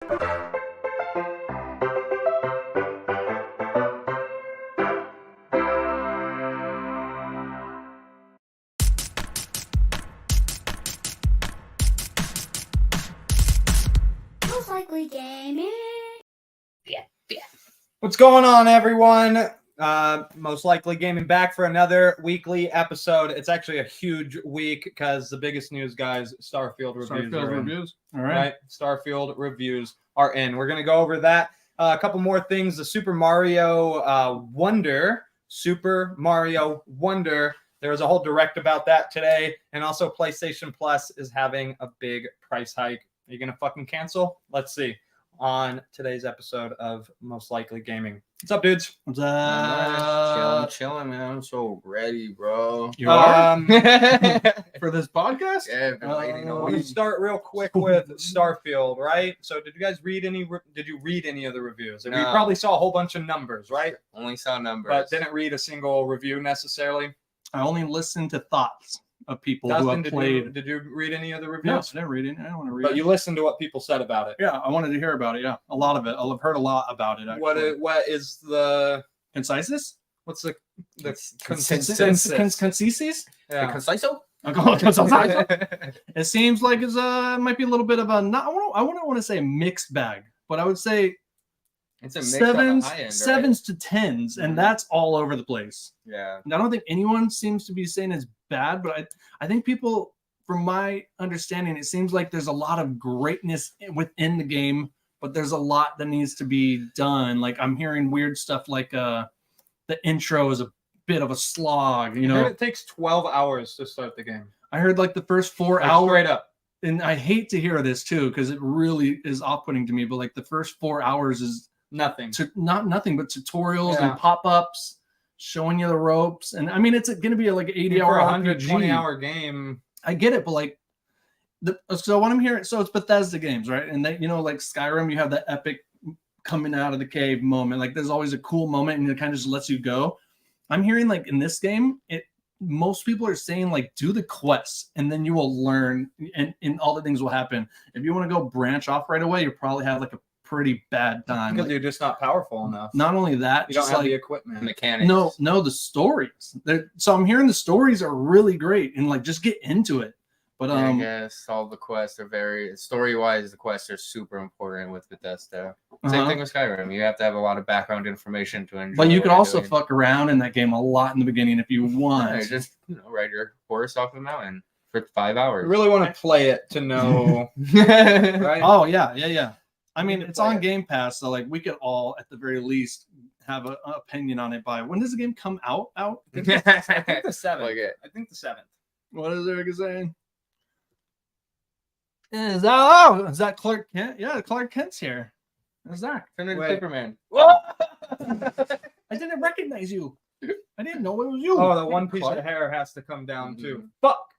Most likely gaming. Yeah. What's going on, everyone? Most likely gaming back for another weekly episode. It's actually a huge week because the biggest news, guys, Starfield reviews. All Right? Starfield reviews are in. We're going to go over that. A couple more things. The Super Mario Wonder. There was a whole direct about that today. And also PlayStation Plus is having a big price hike. Are you going to fucking cancel? Let's see. On today's episode of Most Likely Gaming. What's up, dudes? What's up? Chilling, man. I'm so ready, bro. You are? For For this podcast? Yeah, I've been waiting on We're gonna start real quick with Starfield, right? So, did you guys read any? Did you read any of the reviews? I mean, You No. probably saw a whole bunch of numbers, right? Only saw numbers. But didn't read a single review necessarily. I only listened to thoughts of people who Dustin, have played. did you read any of the No, I reviews? didn't read it. I don't want to read But it. you listened to what people said about it. Yeah, I wanted to hear about it. Yeah, a lot of it. I've heard a lot about it. Actually. What is the Conciseness? what's the Consensus? consensus? The Yeah. conciso? I'll call it consensus. It seems like it's might be a little bit of a not. I wouldn't want to say mixed bag, but I would say It's a mix on the high end, sevens to tens, and that's all over the place. Right? Yeah. And I don't think anyone seems to be saying it's bad, but I think people, from my understanding, it seems like there's a lot of greatness within the game, but there's a lot that needs to be done. Like I'm hearing weird stuff like the intro is a bit of a slog, you I know. heard it takes 12 hours to start the game. I heard like the first 4 Like, hours, straight up. and I hate to hear this too because it really is off-putting to me, but like the first 4 hours is Nothing. not nothing but tutorials Yeah. and pop-ups showing you the ropes. And I mean, it's going to be like an 80-hour For a RPG. 120-hour game. I get it, but like so what I'm hearing, so it's Bethesda games, right? And they, you know, like Skyrim, you have that epic coming out of the cave moment. Like there's always a cool moment and it kind of just lets you go. I'm hearing like in this game, most people are saying like do the quests and then you will learn and all the things will happen. If you want to go branch off right away, you probably have like a pretty bad time. Because Like, you're just not powerful enough. not only that, You don't just have like the equipment. Mechanics. no, the stories. So I'm hearing the stories are really great and like just get into it. But I guess all the quests are very story-wise. The quests are super important with Bethesda. Same thing with Skyrim. You have to have a lot of background information to enjoy. But you what could you're also doing. fuck around in that game a lot in the beginning if you want. Just ride your horse off the mountain for 5 hours. You really want to play it to know, right? Oh yeah. I mean, need to it's play on it. Game Pass, so like we could all, at the very least, have an opinion on it. By when does the game come out? I think the 7th. Look at- I think the 7th. What is Eric saying? Is that Clark Kent? Yeah, Clark Kent's here. Who's that? Turn into Wait. Superman. I didn't recognize you. I didn't know it was you. Oh, the one piece Clark. of hair has to come down too. Fuck.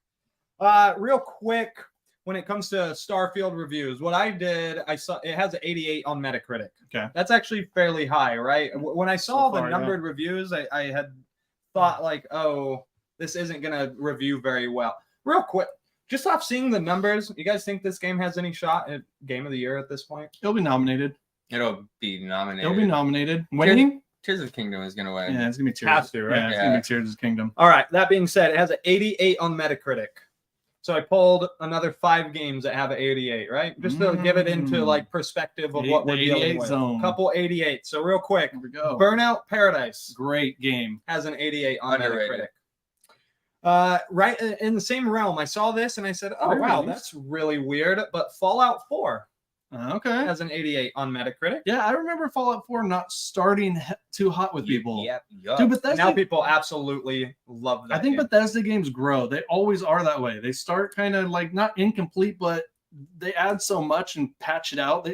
Real quick, when it comes to Starfield reviews, what I did, I saw it has an 88 on Metacritic. Okay. That's actually fairly high, right? When I saw So far, the numbered reviews, I had thought like, oh, this isn't gonna review very well. Real quick, just off seeing the numbers, you guys think this game has any shot at Game of the Year at this point? It'll be nominated. It'll be nominated. It'll be nominated. Winning? Tears of the Kingdom is gonna win. Yeah, it's gonna be Tears. Has to, right? Yeah, it's gonna be Tears of the Kingdom. All right. That being said, it has an 88 on Metacritic. So I pulled another 5 games that have an 88, right? Just to give it into like perspective of what The we're dealing 88 with. zone. Couple 88. So real quick, Here we go. Burnout Paradise Great game. has an 88 on Underrated. Metacritic. Right in the same realm, I saw this and I said, "Oh wow, Really? that's really weird." But Fallout 4 Okay. has an 88 on Metacritic. Yeah, I remember Fallout 4 not starting too hot with people. Yep. Dude, And Bethesda, now people absolutely love that. I think game. Bethesda games grow. They always are that way. They start kind of like not incomplete, but they add so much and patch it out.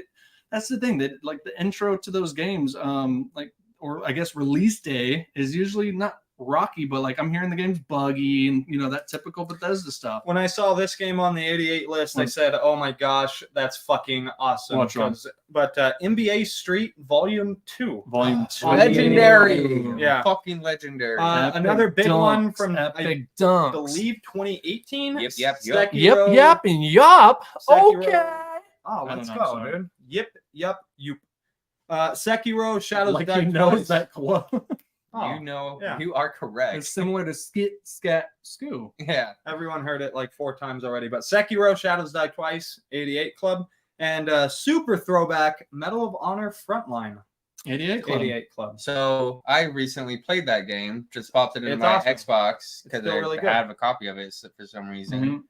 That's the thing. That like the intro to those games, or I guess release day is usually not rocky, but like I'm hearing the game's buggy and that typical Bethesda stuff. When I saw this game on the 88 list, I said, "Oh my gosh, that's fucking awesome!" Which one? But NBA Street Volume 2, Volume 2. Legendary. Yeah. Fucking legendary. Epic another big one dunks, from I Epic Dunks. believe 2018. Yep. Yep, and yup. Sekiro. Okay. Oh, I let's don't know, go, sorry. dude. Yip, yup, yoop. Sekiro, Shadows Like Die he knows Twice. that quote. Oh, You know, yeah. you are correct. It's similar to Skit, Scat, Scoo. Yeah. Everyone heard it like 4 times already. But Sekiro, Shadows Die Twice, 88 Club. And super throwback, Medal of Honor Frontline, 88 Club. 88 Club. So I recently played that game. Just popped it into It's my awesome. Xbox because still I really good. have a copy of it for some reason. Mhm.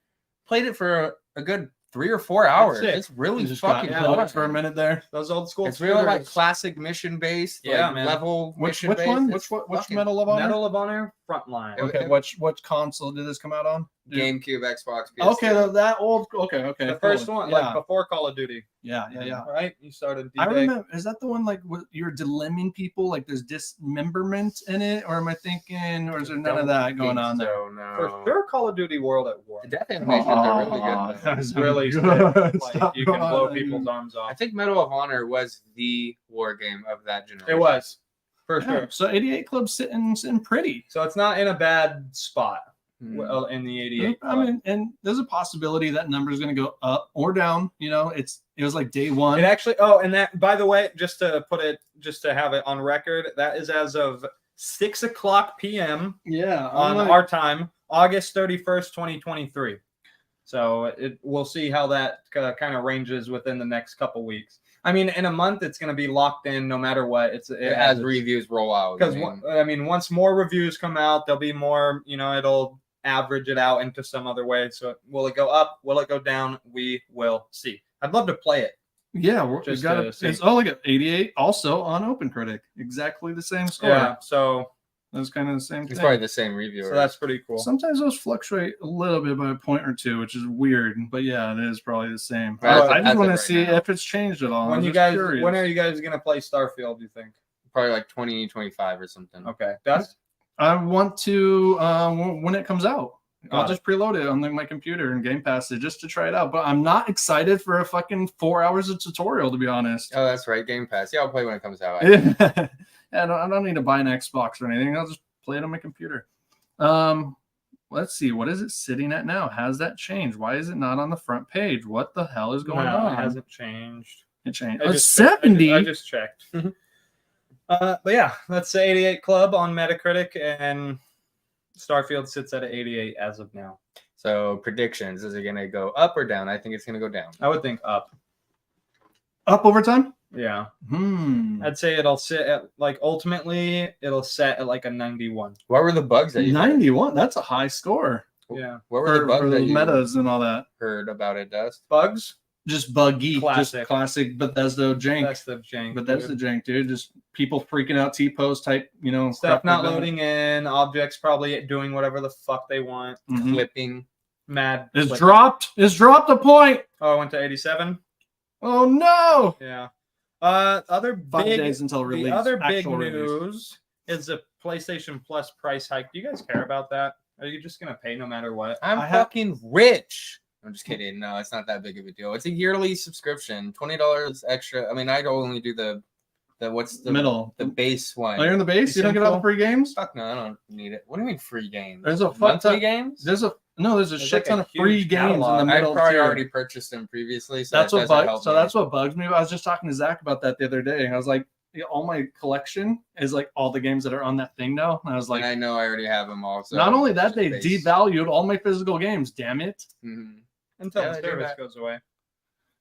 Played it for a good 3 or 4 hours. it. It's really You just got fucking yeah, lost fun. for a minute there. Those old school It's really like shooters. classic mission based, Yeah, like man. level Which mission based. one? It's Which fucking Medal of Honor? Medal of Honor Frontline. Okay, which console did this come out on? GameCube, Xbox, PS2. Okay, that old. Okay. The first one, Yeah, like before Call of Duty, yeah. right? You started D-Day. I remember. Is that the one like you're delemming people? Like there's dismemberment in it, or am I thinking, or is there none of that going on there? So, no. For sure, Call of Duty World at War. The death animations are really good. though. It's really sick. good. Like you can blow people's arms I off. think Medal of Honor was the war game of that generation. It was for Yeah, sure. so 88 Club sitting pretty. So it's not in a bad spot. Hmm. Well, in the 88. I mean, and there's a possibility that number is going to go up or down. You know, it was like day one. It actually. Oh, and that. By the way, just to have it on record, that is as of 6:00 p.m. Yeah, on our time, August 31st, 2023. So we'll see how that kind of ranges within the next couple weeks. I mean, in a month, it's going to be locked in no matter what. It as reviews roll out. Because once more reviews come out, there'll be more. It'll average it out into some other way. So will it go up? Will it go down? We will see. I'd love to play it. Yeah, we Just got to it. see. It's look at 88, also on OpenCritic, exactly the same score. Yeah. So That's kind of the same It's thing. probably the same reviewer. that's pretty cool. Sometimes those fluctuate a little bit by a point or two, which is weird. But yeah, it is probably the same. Well, I just that's want it to right see now. if it's changed at all. When I'm you just guys, curious. when are you guys gonna play Starfield? Do you think? probably like 2025 or something. Okay, Dust. I want to when it comes out. I'll Got it. just preload it on my computer and Game Pass it just to try it out. But I'm not excited for a fucking 4 hours of tutorial, to be honest. Oh, that's right. Game Pass. Yeah, I'll play when it comes out. Yeah, I don't need to buy an Xbox or anything. I'll just play it on my computer. Let's see. What is it sitting at now? Has that changed? Why is it not on the front page? What the hell is going No, on? it hasn't changed. It changed. I Oh, just- 70. I just checked. But yeah, that's the 88 Club on Metacritic, and Starfield sits at an 88 as of now. So predictions: is it going to go up or down? I think it's going to go down. I would think up. Up over time? Yeah, I'd I'd say it'll sit at ultimately it'll set at like a 91. What were the bugs that you 91. That's a high score Yeah, What were the for bugs the that you metas and all that. heard about it, Dust? bugs. Just buggy. Classic. Just classic Bethesda jank. That's the jank. Bethesda dude. jank, dude. Just people freaking out T-post type, Stuff crap not like that. loading in, objects probably doing whatever the fuck they want. Mhm. Flipping. Mad. It's click. dropped. It's dropped a point. Oh, I went to 87. Oh no. Yeah. Other 5 big days until release. The other big actual release. news is the PlayStation Plus price hike. Do you guys care about that? Are you just gonna pay no matter what? I'm I have- fucking rich. I'm just kidding. No, it's not that big of a deal. It's a yearly subscription, $20 extra. I mean, I only do the what's the Middle. the base one. Oh, you're in the base. You don't get all the free games. Fuck no, I don't need it. What do you mean free games? There's a fuck monthly ton- games. There's a There's shit like a ton of free huge games catalog. in the I middle. probably tier. already purchased them previously, so That's that what doesn't bugs. help So me. that's what bugs me. I was just talking to Zach about that the other day. I was like, all my collection is like all the games that are on that thing now. And I was like, and I know I already have them all. So not only that, they just base. devalued all my physical games. Damn it. Mhm. Until Yeah, the I do service that. goes away.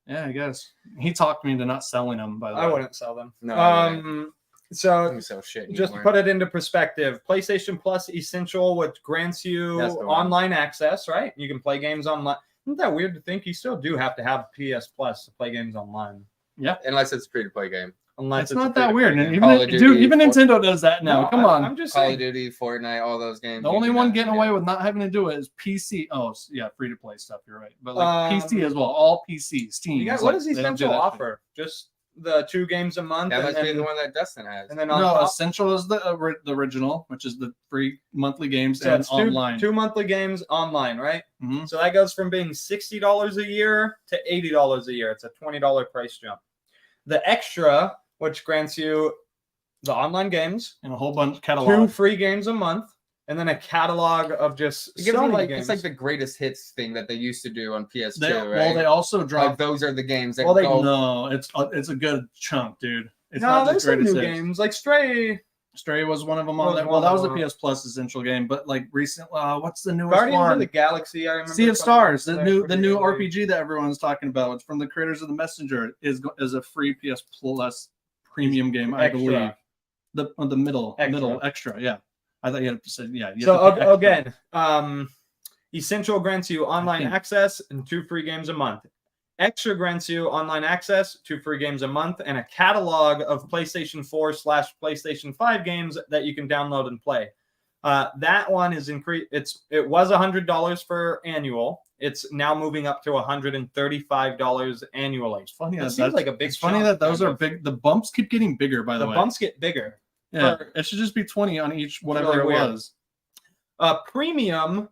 Yeah, I guess he talked me into not selling them. By the way, I wouldn't sell them. No, I So Let me sell shit. just to anymore. put it into perspective, PlayStation Plus Essential, which grants you That's the one. online access, right? You can play games online. Isn't that weird to think? You still do have to have PS Plus to play games online. Unless it's a free to play game. Unless it's not that free-to-play weird. game. And Call of even, Duty, dude, even Fortnite. Nintendo does that now. No, Come on. I'm just Call saying. of Duty, Fortnite, all those games. The you only do one not getting need away it. with not having to do it is PC. Oh, yeah, free to play stuff. You're right, but like PC as well, all PC, Steam. You got, It's what like, does they don't do Essential that offer? Just the 2 games a month, That and must be then, the one that Dustin has. and then thing. on No, top, Essential is the original, which is the free monthly games so and it's online. two monthly games online, right? Mhm. So that goes from being $60 a year to $80 a year. It's a $20 price jump. The extra, which grants you the online games, And a whole bunch of 2 catalog. free games a month, and then a catalog of just It gives so me many like games. it's like the greatest hits thing that they used to do on PS2, They, right? Well, they also like dropped. those are the games that Well, they- go. No, it's a good chunk, dude. It's no, not there's just some greatest new hits. games like Stray. Stray was one of them Was on there. one Well, that of was a them. PS Plus essential game, but like recent, what's the newest Guardians one? of the Galaxy. I remember. Sea of coming Stars, out the there new pretty early. RPG that everyone's talking about. It's from the creators of the Messenger. Is a free PS Plus premium game, I Extra. believe. The middle Extra. extra, yeah. I thought you had to say yeah. You So have to pay extra. again, Essential grants you online think- access and 2 free games a month. Extra grants you online access, 2 free games a month, and a catalog of PlayStation 4/PlayStation 5 games that you can download and play. That one is increased. It was $100 for annual. It's now moving up to $135 annually. It's funny It that seems that's like a big. It's funny chunk, that those kind are of. big. The bumps keep getting bigger. By the The way, bumps get bigger. yeah, for- it should just be 20 on each whatever really it weird. was. Premium,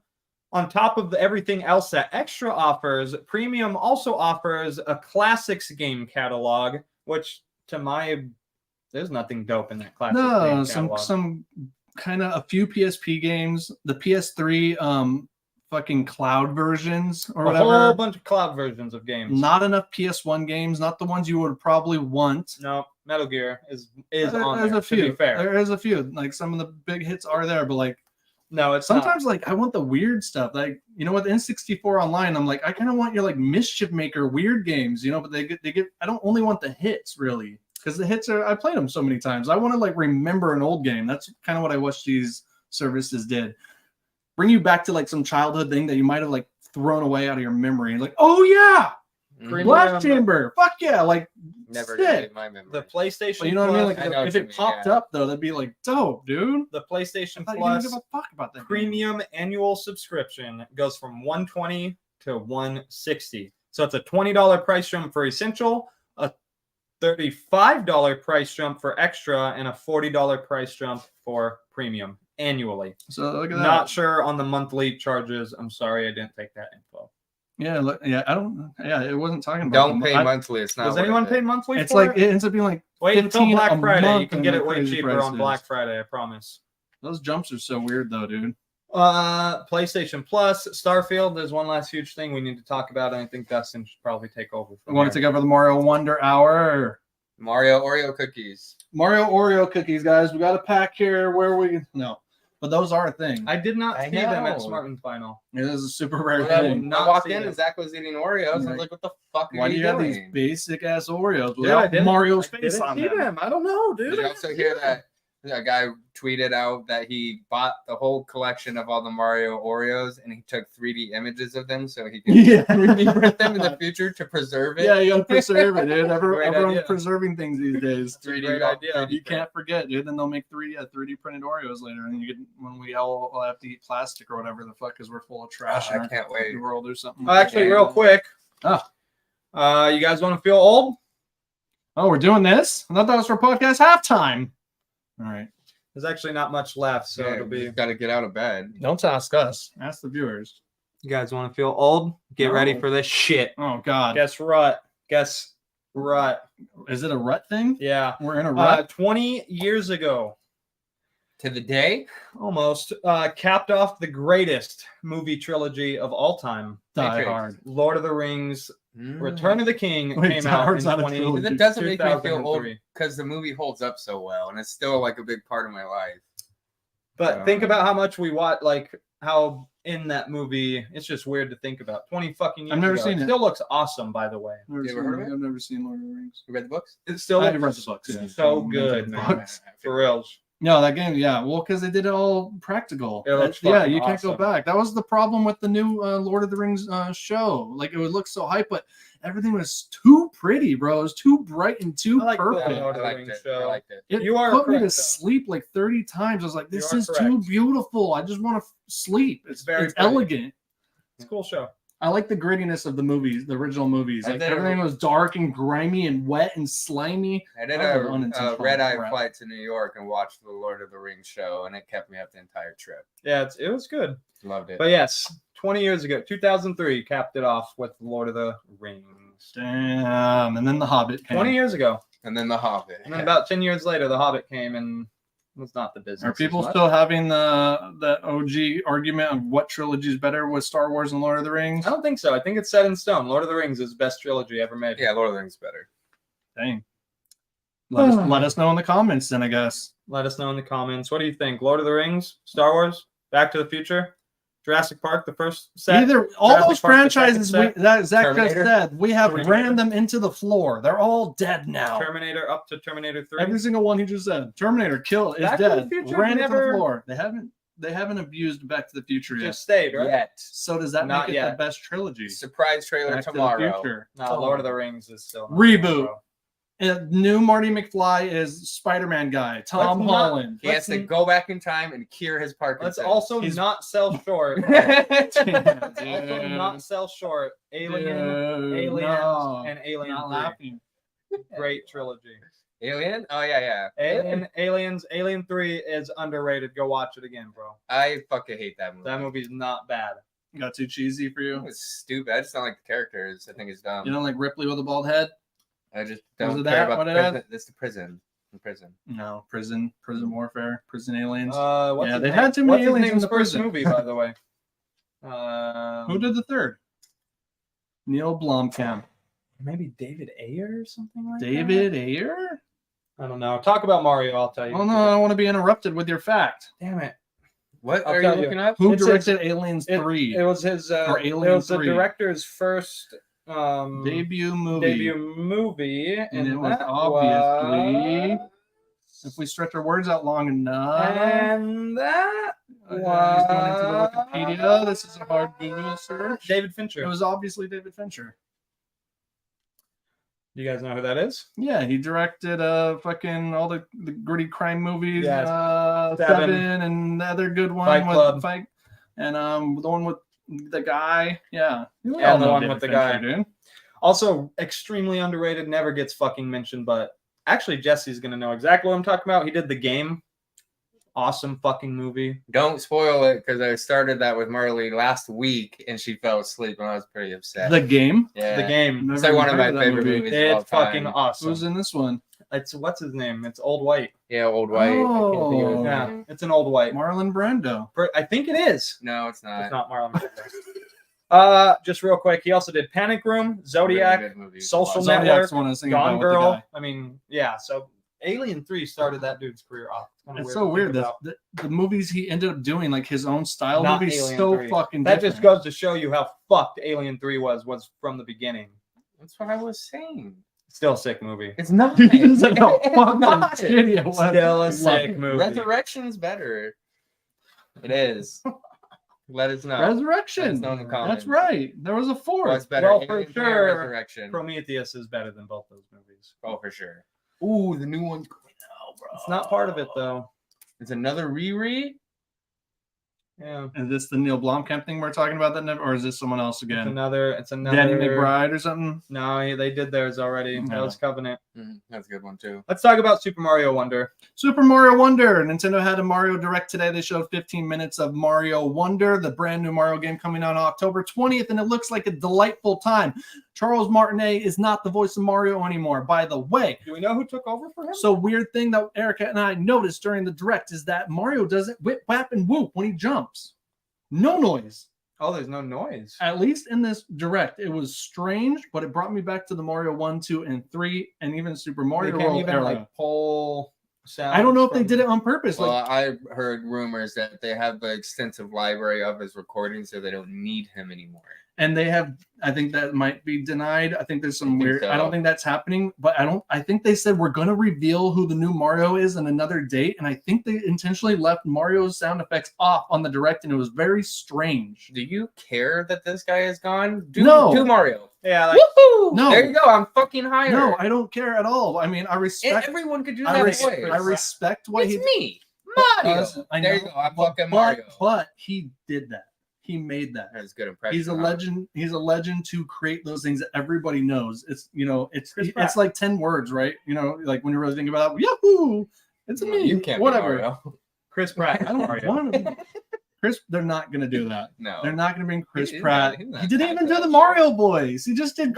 on top of everything else that Extra offers, Premium also offers a classics game catalog, which there's nothing dope in that classics No, game some catalog. kind of a few PSP games, the PS3 fucking cloud versions or A whatever. whole bunch of cloud versions of games. Not enough PS1 games, not the ones you would probably want. No, Metal Gear is There's on there. a few. To be fair, There is a few. Like some of the big hits are there, but like no, it's sometimes like I want the weird stuff. Like with N64 Online, I'm like I kind of want your like Mischief Maker weird games, but they get. I don't only want the hits really, because the hits I played them so many times. I want to like remember an old game. That's kind of what I wish these services did. Bring you back to like some childhood thing that you might have like thrown away out of your memory. And like, oh yeah, Premium- Blast Chamber, fuck yeah, like Never sick. did my memory. the PlayStation. But you know what I mean? Plus- Like I know if what you it mean, popped yeah. up though, that'd be like dope, dude. the I PlayStation thought you didn't Plus give a fuck about that. game. premium annual subscription goes from $120 to $160. So it's a $20 price jump for Essential, a $35 price jump for Extra, and a $40 price jump for Premium annually. So look at that. Not sure on the monthly charges. I'm sorry, I didn't take that info. Yeah, look, yeah, I don't. Yeah, it wasn't talking about. Don't them. pay I- monthly. It's not. Does worth anyone it. pay monthly It's for like it? it ends up being like Wait until 15 Black a Friday. You month can and get the it way crazy cheaper on prices. Black Friday, I promise. Those jumps are so weird though, dude. PlayStation Plus, Starfield. There's one last huge thing we need to talk about, and I think Dustin should probably take over. You From want to here. take over the Mario Wonder Hour? Mario Oreo cookies. Mario Oreo cookies, guys. We got a pack here where we no, but those are a thing. I did not I see them at know. Smart and Final. It is a super rare When thing. not I walked see in them. and Zach was eating Oreos. I was Right. like, "What the fuck are Why do you have doing?" these basic ass Oreos Dude, I without didn't- Mario's I face didn't on see them? I don't know, dude. Did you also hear that a guy tweeted out that he bought the whole collection of all the Mario Oreos and he took 3D images of them so he could Yeah, reprint them in the future to preserve it? yeah, you gotta preserve it, dude. Great Everyone's idea. preserving things these days. That's a great idea. You can't forget, dude. Then they'll make 3D printed Oreos later, and you can when we all have to eat plastic or whatever the fuck because we're full of trash in I our can't wait. world or something. Actually, real quick. Ah. You guys want to feel old? Oh, we're doing this? I thought that was for podcast halftime. All right. There's actually not much left, so it'll be. Got to get out of bed. Don't ask us. Ask the viewers. You guys want to feel old? Get ready No. for this shit. Oh God. Guess rut. Is it a rut thing? Yeah. We're in a rut. 20 years ago, To the day? almost, capped off the greatest movie trilogy of all time. Die Matrix. Hard. Lord of the Rings, Return of the King Wait, came Die out Hard's in not a 20. trilogy. That doesn't make me feel old 2003. because the movie holds up so well and it's still like a big part of my life. But think about how much we watch, like how in that movie, it's just weird to think about. 20 fucking years I've never ago. seen it. Still looks awesome, by the way. Never You ever seen heard of it? it? I've never seen Lord of the Rings. You read the books? It still I've looks read the books. Yeah. so good, man. Books. For reals. No, that game, yeah. Well, because they did it all practical. It looks Yeah, fucking you can't go awesome. back. That was the problem with the new Lord of the Rings show. Like, it would look so hype, but everything was too pretty, bro. It was too bright and too I like the perfect. Lord of I the liked Rings it. show. I liked it. It You are put me to correct, though. sleep like 30 times. I was like, You this are is too correct. beautiful. I just want to sleep. It's very it's pretty. elegant. It's a cool show. I like the grittiness of the movies, the original movies. I Like did a- everything was dark and grimy and wet and slimy. I did That was a unintentional red-eye crap. flight to New York and watched the Lord of the Rings show, and it kept me up the entire trip. Yeah, it was good. Loved it. But yes, 20 years ago, 2003, capped it off with Lord of the Rings. Damn. And then The Hobbit came. 20 years ago. And then The Hobbit. And then about 10 years later, The Hobbit came, and was not the business. Are people as much. still having the OG argument of what trilogy is better with Star Wars and Lord of the Rings? I don't think so. I think it's set in stone. Lord of the Rings is the best trilogy ever made. Yeah, Lord of the Rings is better. Dang. Let us know in the comments then, I guess. Let us know in the comments. What do you think? Lord of the Rings, Star Wars, Back to the Future, Jurassic Park, the first set? Either all Jurassic those Park, the franchises second that Zach just Terminator? said, we have Terminator? ran them into the floor. They're all dead now. Terminator up to Terminator 3. Every single one he just said. Terminator kill is Back to the dead. Future Ran into the never- floor. They haven't abused Back to the Future yet. Just stayed, right? Yet. So does that Not make it yet. the best trilogy? Surprise trailer Back to the tomorrow. Future. No, Lord of the Rings is still not Reboot. there, bro. And new Marty McFly is Spider-Man guy. Tom Let's not- Holland. He has to go back in time and cure his Let's Parkinson's. also He's- not sell short. Damn, Also not sell short. Alien, Dude, Aliens, no. and Alien Not 3. laughing. Great trilogy. Alien? Oh yeah. Alien 3 is underrated. Go watch it again, bro. I fucking hate that movie. That movie's not bad. Got too cheesy for you? It's stupid. I just don't like the characters. I think it's dumb. You don't like Ripley with a bald head? I just Was don't it care that? about What the it prison. It's the prison. The prison. No, prison warfare, prison aliens. What's Yeah, his they name? had too many What's his aliens in name's the first prison. movie, by the way? Who did the third? Neil Blomkamp. Maybe David Ayer or something like that? David Ayer? I don't know. Talk about Mario, I'll tell you. Oh no, I don't want to be interrupted with your fact. Damn it. What I'll are you tell you. looking up? Who It's directed Aliens It, 3? it was his Or it Alien was the 3. director's first Debut movie. debut movie. And it was that obviously- was- If we stretch our words out long enough. And that Okay, he's going into the Wikipedia. This is a hard Google search. David Fincher. It was obviously David Fincher. You guys know who that is? Yeah, he directed fucking all the gritty crime movies. Yes. Seven and the other good one Fight with Club. Fight, and the one with the guy. Yeah, we Yeah, all the know one David with the Fincher, guy. dude. Also, extremely underrated, never gets fucking mentioned, but actually Jesse's gonna know exactly what I'm talking about. He did The Game. Awesome fucking movie. Don't spoil it because I started that with Marley last week and she fell asleep and I was pretty upset. The Game. yeah. The Game. It's like one of my Never heard favorite that movie. movies of all It's fucking time. awesome. Who's in this one? It's what's his name? It's Old White. Yeah, Old White. I can't think of his Oh. Yeah, name. it's an Old White. Marlon Brando. I think it is. No, it's not. It's not Marlon Brando. Just real quick, he also did Panic Room, Zodiac, Really good movie. Social Watch it. Network, Zodiac's the one I was thinking Gone about with the Girl. guy. I mean, yeah. So Alien 3 started that dude's career off. kinda It's weird so to weird think that about. the movies he ended up doing, like his own style Not movies, Alien so 3. fucking That different. just goes to show you how fucked Alien 3 was from the beginning. That's what I was saying. Still a sick movie. It's not. He doesn't know It's fucking not. shitty it was. Still a sick movie. Resurrection's better. It is. Let us know. Let us Resurrection. know in the comments. That's right. There was a fourth. What's better? Well, for Alien 3 or sure, Resurrection. Prometheus is better than both those movies. Oh, for sure. Ooh, the new one's coming out, bro. It's not part of it though. It's another reread. Yeah. Is this the Neil Blomkamp thing we're talking about, that or is this someone else It's again? another. Danny McBride or something? No, they did theirs already. That No. was Covenant. That's a good one too. Let's talk about Super Mario Wonder. Super Mario Wonder. Nintendo had a Mario Direct today. They showed 15 minutes of Mario Wonder, the brand new Mario game coming out on October 20th, and it looks like a delightful time. Charles Martinet is not the voice of Mario anymore, by the way. Do we know who took over for him? So weird thing that Erica and I noticed during the Direct is that Mario doesn't whip, whap, and whoop when he jumps. No noise. Oh, there's no noise. At least in this Direct, it was strange, but it brought me back to the Mario 1, 2, and 3, and even Super They Mario can't World even era. like pull sound. I don't know if they did it on purpose. Well, Like, I heard rumors that they have the extensive library of his recordings, so they don't need him anymore. and they have, I think that might be denied. I think there's some think weird, so. I don't think that's happening, but I think they said we're going to reveal who the new Mario is in another date. And I think they intentionally left Mario's sound effects off on the Direct, and it was very strange. Do you care that this guy is gone? No. Do Mario. Yeah, like, Woohoo! No. There you go. I'm fucking hired. No, I don't care at all. I mean, I And respect, everyone could do I, that res- voice. I respect what It's he me, Mario. Listen, I There you know, go. I'm but- fucking but- Mario. But he did that. He made that. That's a good impression. He's a legend. He's a legend to create those things that everybody knows. It's Chris Pratt. it's like 10 words, right? You know, like when you really think about it, Yahoo! It's No, me. you can't be Whatever. Mario. Chris Pratt. I don't Mario. want to. Chris, they're not gonna do that. No. They're not gonna bring Chris He's Pratt. not- he's not He didn't even do that the good. Mario voice. He just did.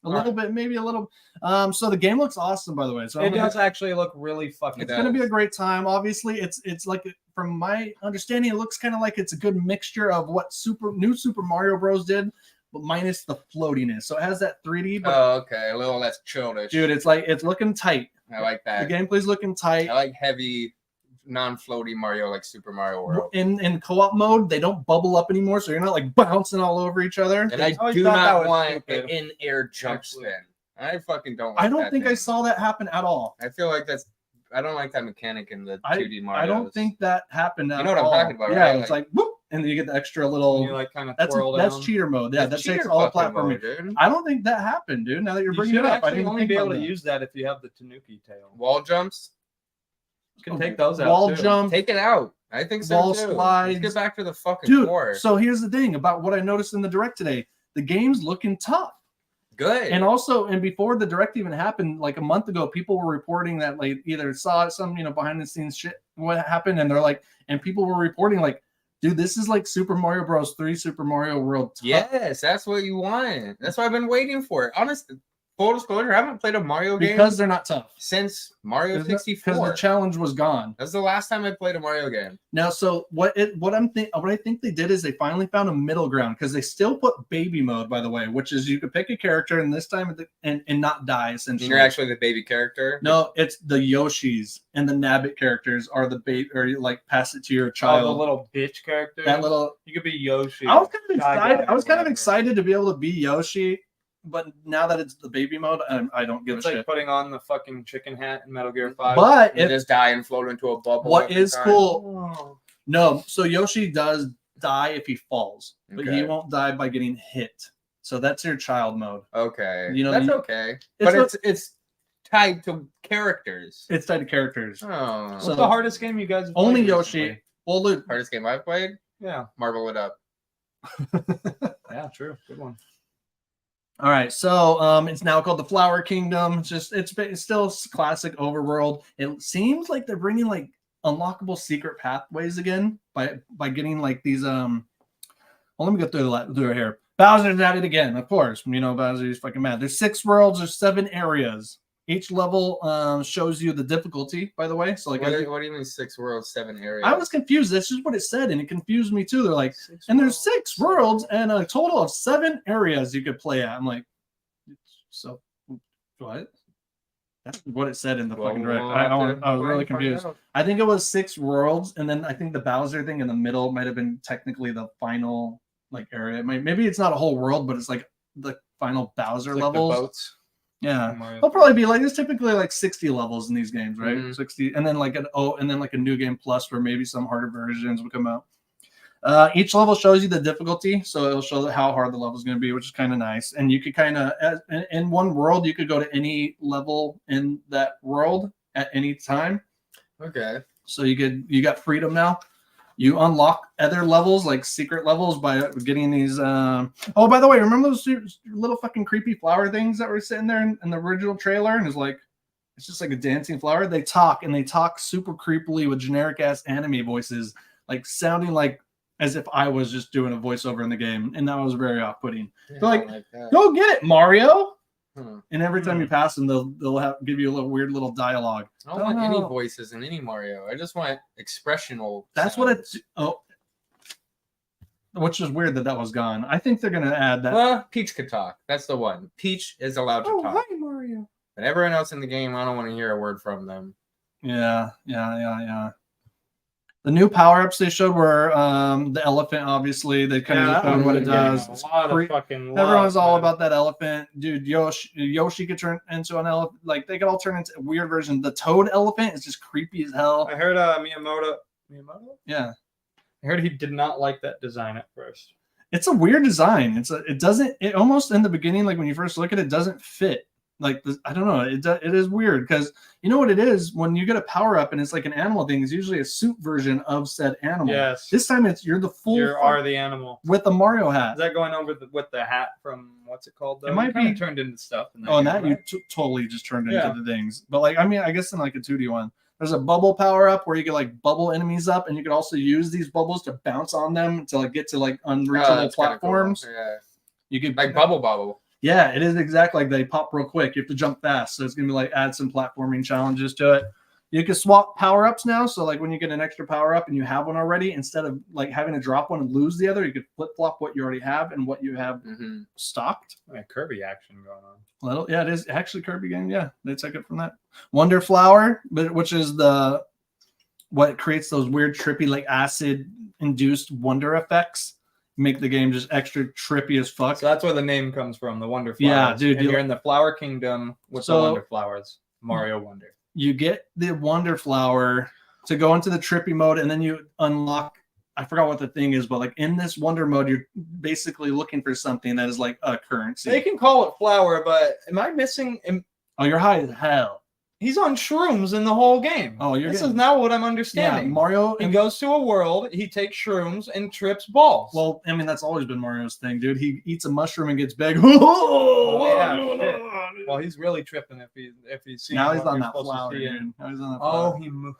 A little bit, maybe a little. So the game looks awesome, by the way. So It does actually look really fucking. it's going to be a great time. Obviously, it's like, from my understanding, it looks kind of like it's a good mixture of what new Super Mario Bros. Did, but minus the floatiness. So it has that 3D. But, Oh, okay. A little less childish. dude, it's looking tight. I like that. The gameplay's looking tight. I like heavy, non-floaty Mario like Super Mario World. In co-op mode, they don't bubble up anymore, so you're not like bouncing all over each other. And I always do thought that not was want stupid. an in-air jump Actually. spin. I fucking don't like I don't that think I thing. saw that happen at all. I feel like I don't like that mechanic in the 2D Mario. I don't think that happened at all. You know what I'm talking about, Yeah, right? it's like whoop, and then you get the extra little. You like kind of That's twirl that's down. cheater mode. Yeah, that That's takes cheater all the fucking platforming. mode, dude. I don't think that happened, dude. Now that you're You bringing should it up, I actually didn't only think be able about to that. use that if you have the Tanuki tail. Wall jumps. You can take those out. Wall too. jump, Take it out. I think so Wall too. slides. Let's get back to the fucking dude. core. So here's the thing about what I noticed in the direct today. The game's looking tough. Good. And also, and before the direct even happened, like a month ago, people were reporting that like either saw some, behind the scenes shit, what happened, and they're like, and people were reporting like, dude, this is like Super Mario Bros. 3, Super Mario World. Tough. Yes, that's what you want. That's what I've been waiting for. Honestly, full disclosure, I haven't played a Mario game Because they're not tough. since Mario Because 64. the challenge was gone. That's the last time I played a Mario game. Now, so what I think they did is they finally found a middle ground, because they still put baby mode, by the way, which is you could pick a character and this time and not die And essentially. you're actually the baby character. No, it's the Yoshis and the Nabbit characters are the baby, or you like pass it to your Oh, child. the little bitch character. that little. You could be Yoshi. I was kind of Shy excited. Guy, I was kind of whatever. excited to be able to be Yoshi, but now that it's the baby mode, I don't give It's a like shit. putting on the fucking chicken hat in Metal Gear 5. But You if just die and float into a bubble. what every is time. cool, Oh. no, so Yoshi does die if he falls, but he Okay. won't die by getting hit. So that's your child mode. Okay. You know, That's the- okay. it's But it's tied to characters. It's tied to characters. Oh. What's So- the hardest game you guys have Only played Yoshi. recently? Well, look, Hardest game I've played? Yeah. Marble It Up. Yeah, true. Good one. all right. So it's now called the Flower Kingdom. It's still classic overworld. It seems like they're bringing like unlockable secret pathways again by getting like these Well, let me go through it here. Bowser's at it again, of course. Bowser's fucking mad. There's 6 worlds. There's 7 areas. Each level shows you the difficulty, by the way. So like, What do you mean 6 worlds, 7 areas? I was confused. That's just what it said, and it confused me too. They're like, and there's 6 worlds and a total of 7 areas you could play at. I'm like, so what? That's what it said in the fucking direct. I was really confused. I think it was 6 worlds, and then I think the Bowser thing in the middle might have been technically the final like area. Maybe it's not a whole world, but it's like the final Bowser Like the levels. boats. Yeah, Mario it'll probably be like there's typically like 60 levels in these games, right? Mhm. 60, and then like a new game plus where maybe some harder versions will come out. Each level shows you the difficulty, so it'll show how hard the level is going to be, which is kind of nice. And you could kind of in one world, you could go to any level in that world at any time. Okay. So you got freedom now. You unlock other levels, like secret levels, by getting these. Oh, by the way, remember those little fucking creepy flower things that were sitting there in the original trailer? And it's just like a dancing flower. They talk super creepily with generic ass anime voices, like sounding like as if I was just doing a voiceover in the game, and that was very off-putting. Yeah, They're like, that. Go get it, Mario! Hmm. And every time you pass them, they'll give you a little weird little dialogue. I don't want any Oh. voices in any Mario. I just want expressional. That's what it's. Oh, which is weird that was gone. I think they're gonna add that. Well, Peach could talk. That's the one. Peach is allowed to talk. Mario. But everyone else in the game, I don't want to hear a word from them. Yeah. The new power-ups they showed were the elephant. Obviously, they kind of showed what it does. A lot of fucking love, Everyone's all man. about that elephant, dude. Yoshi could turn into an elephant. Like they could all turn into a weird version. The toad elephant is just creepy as hell. I heard Miyamoto. Yeah, I heard he did not like that design at first. it's a weird design. It almost in the beginning, like when you first look at it, doesn't fit. Like I don't know. It is weird because you know what it is when you get a power up and it's like an animal thing. It's usually a suit version of said animal. Yes. This time you're the full You are the animal. with a Mario Is hat. that going over with the hat from what's it called? Though? It might You kinda be- turned into stuff. In Oh, and game, that right? you totally just turned Yeah. into the things. But like, I mean, I guess in like a 2D one, there's a bubble power up where you can like bubble enemies up, and you can also use these bubbles to bounce on them to like get to like Oh, unreachable that's kinda cool. platforms. Yeah. You could Like Bubble Bobble. Yeah, it is exactly like they pop real quick. You have to jump fast. So it's going to be like add some platforming challenges to it. You can swap power-ups now. So like when you get an extra power-up and you have one already, instead of like having to drop one and lose the other, you could flip-flop what you already have and what you have stocked. Kirby action going on. Little, yeah, it is actually Kirby game. Yeah, they took it from that. Wonder Flower, which is what creates those weird trippy like acid-induced wonder effects. Make the game just extra trippy as fuck. So that's where the name comes from, the Wonder Flowers. Yeah, dude. And you're in the Flower Kingdom with the Wonder Flowers. Mario Wonder. You get the Wonder Flower to go into the trippy mode, and then you unlock, I forgot what the thing is, but like in this Wonder mode, you're basically looking for something that is like a currency. They can call it Flower, but am I missing? Oh, you're high as hell. He's on shrooms in the whole game. Oh, this is now what I'm understanding. Yeah, Mario. He goes to a world, he takes shrooms and trips balls. Well, I mean, that's always been Mario's thing, dude. He eats a mushroom and gets big. Well, he's really tripping if he's seeing now he's what on you're that supposed to flower, see. dude. Now he's on that flower. Oh, he moved.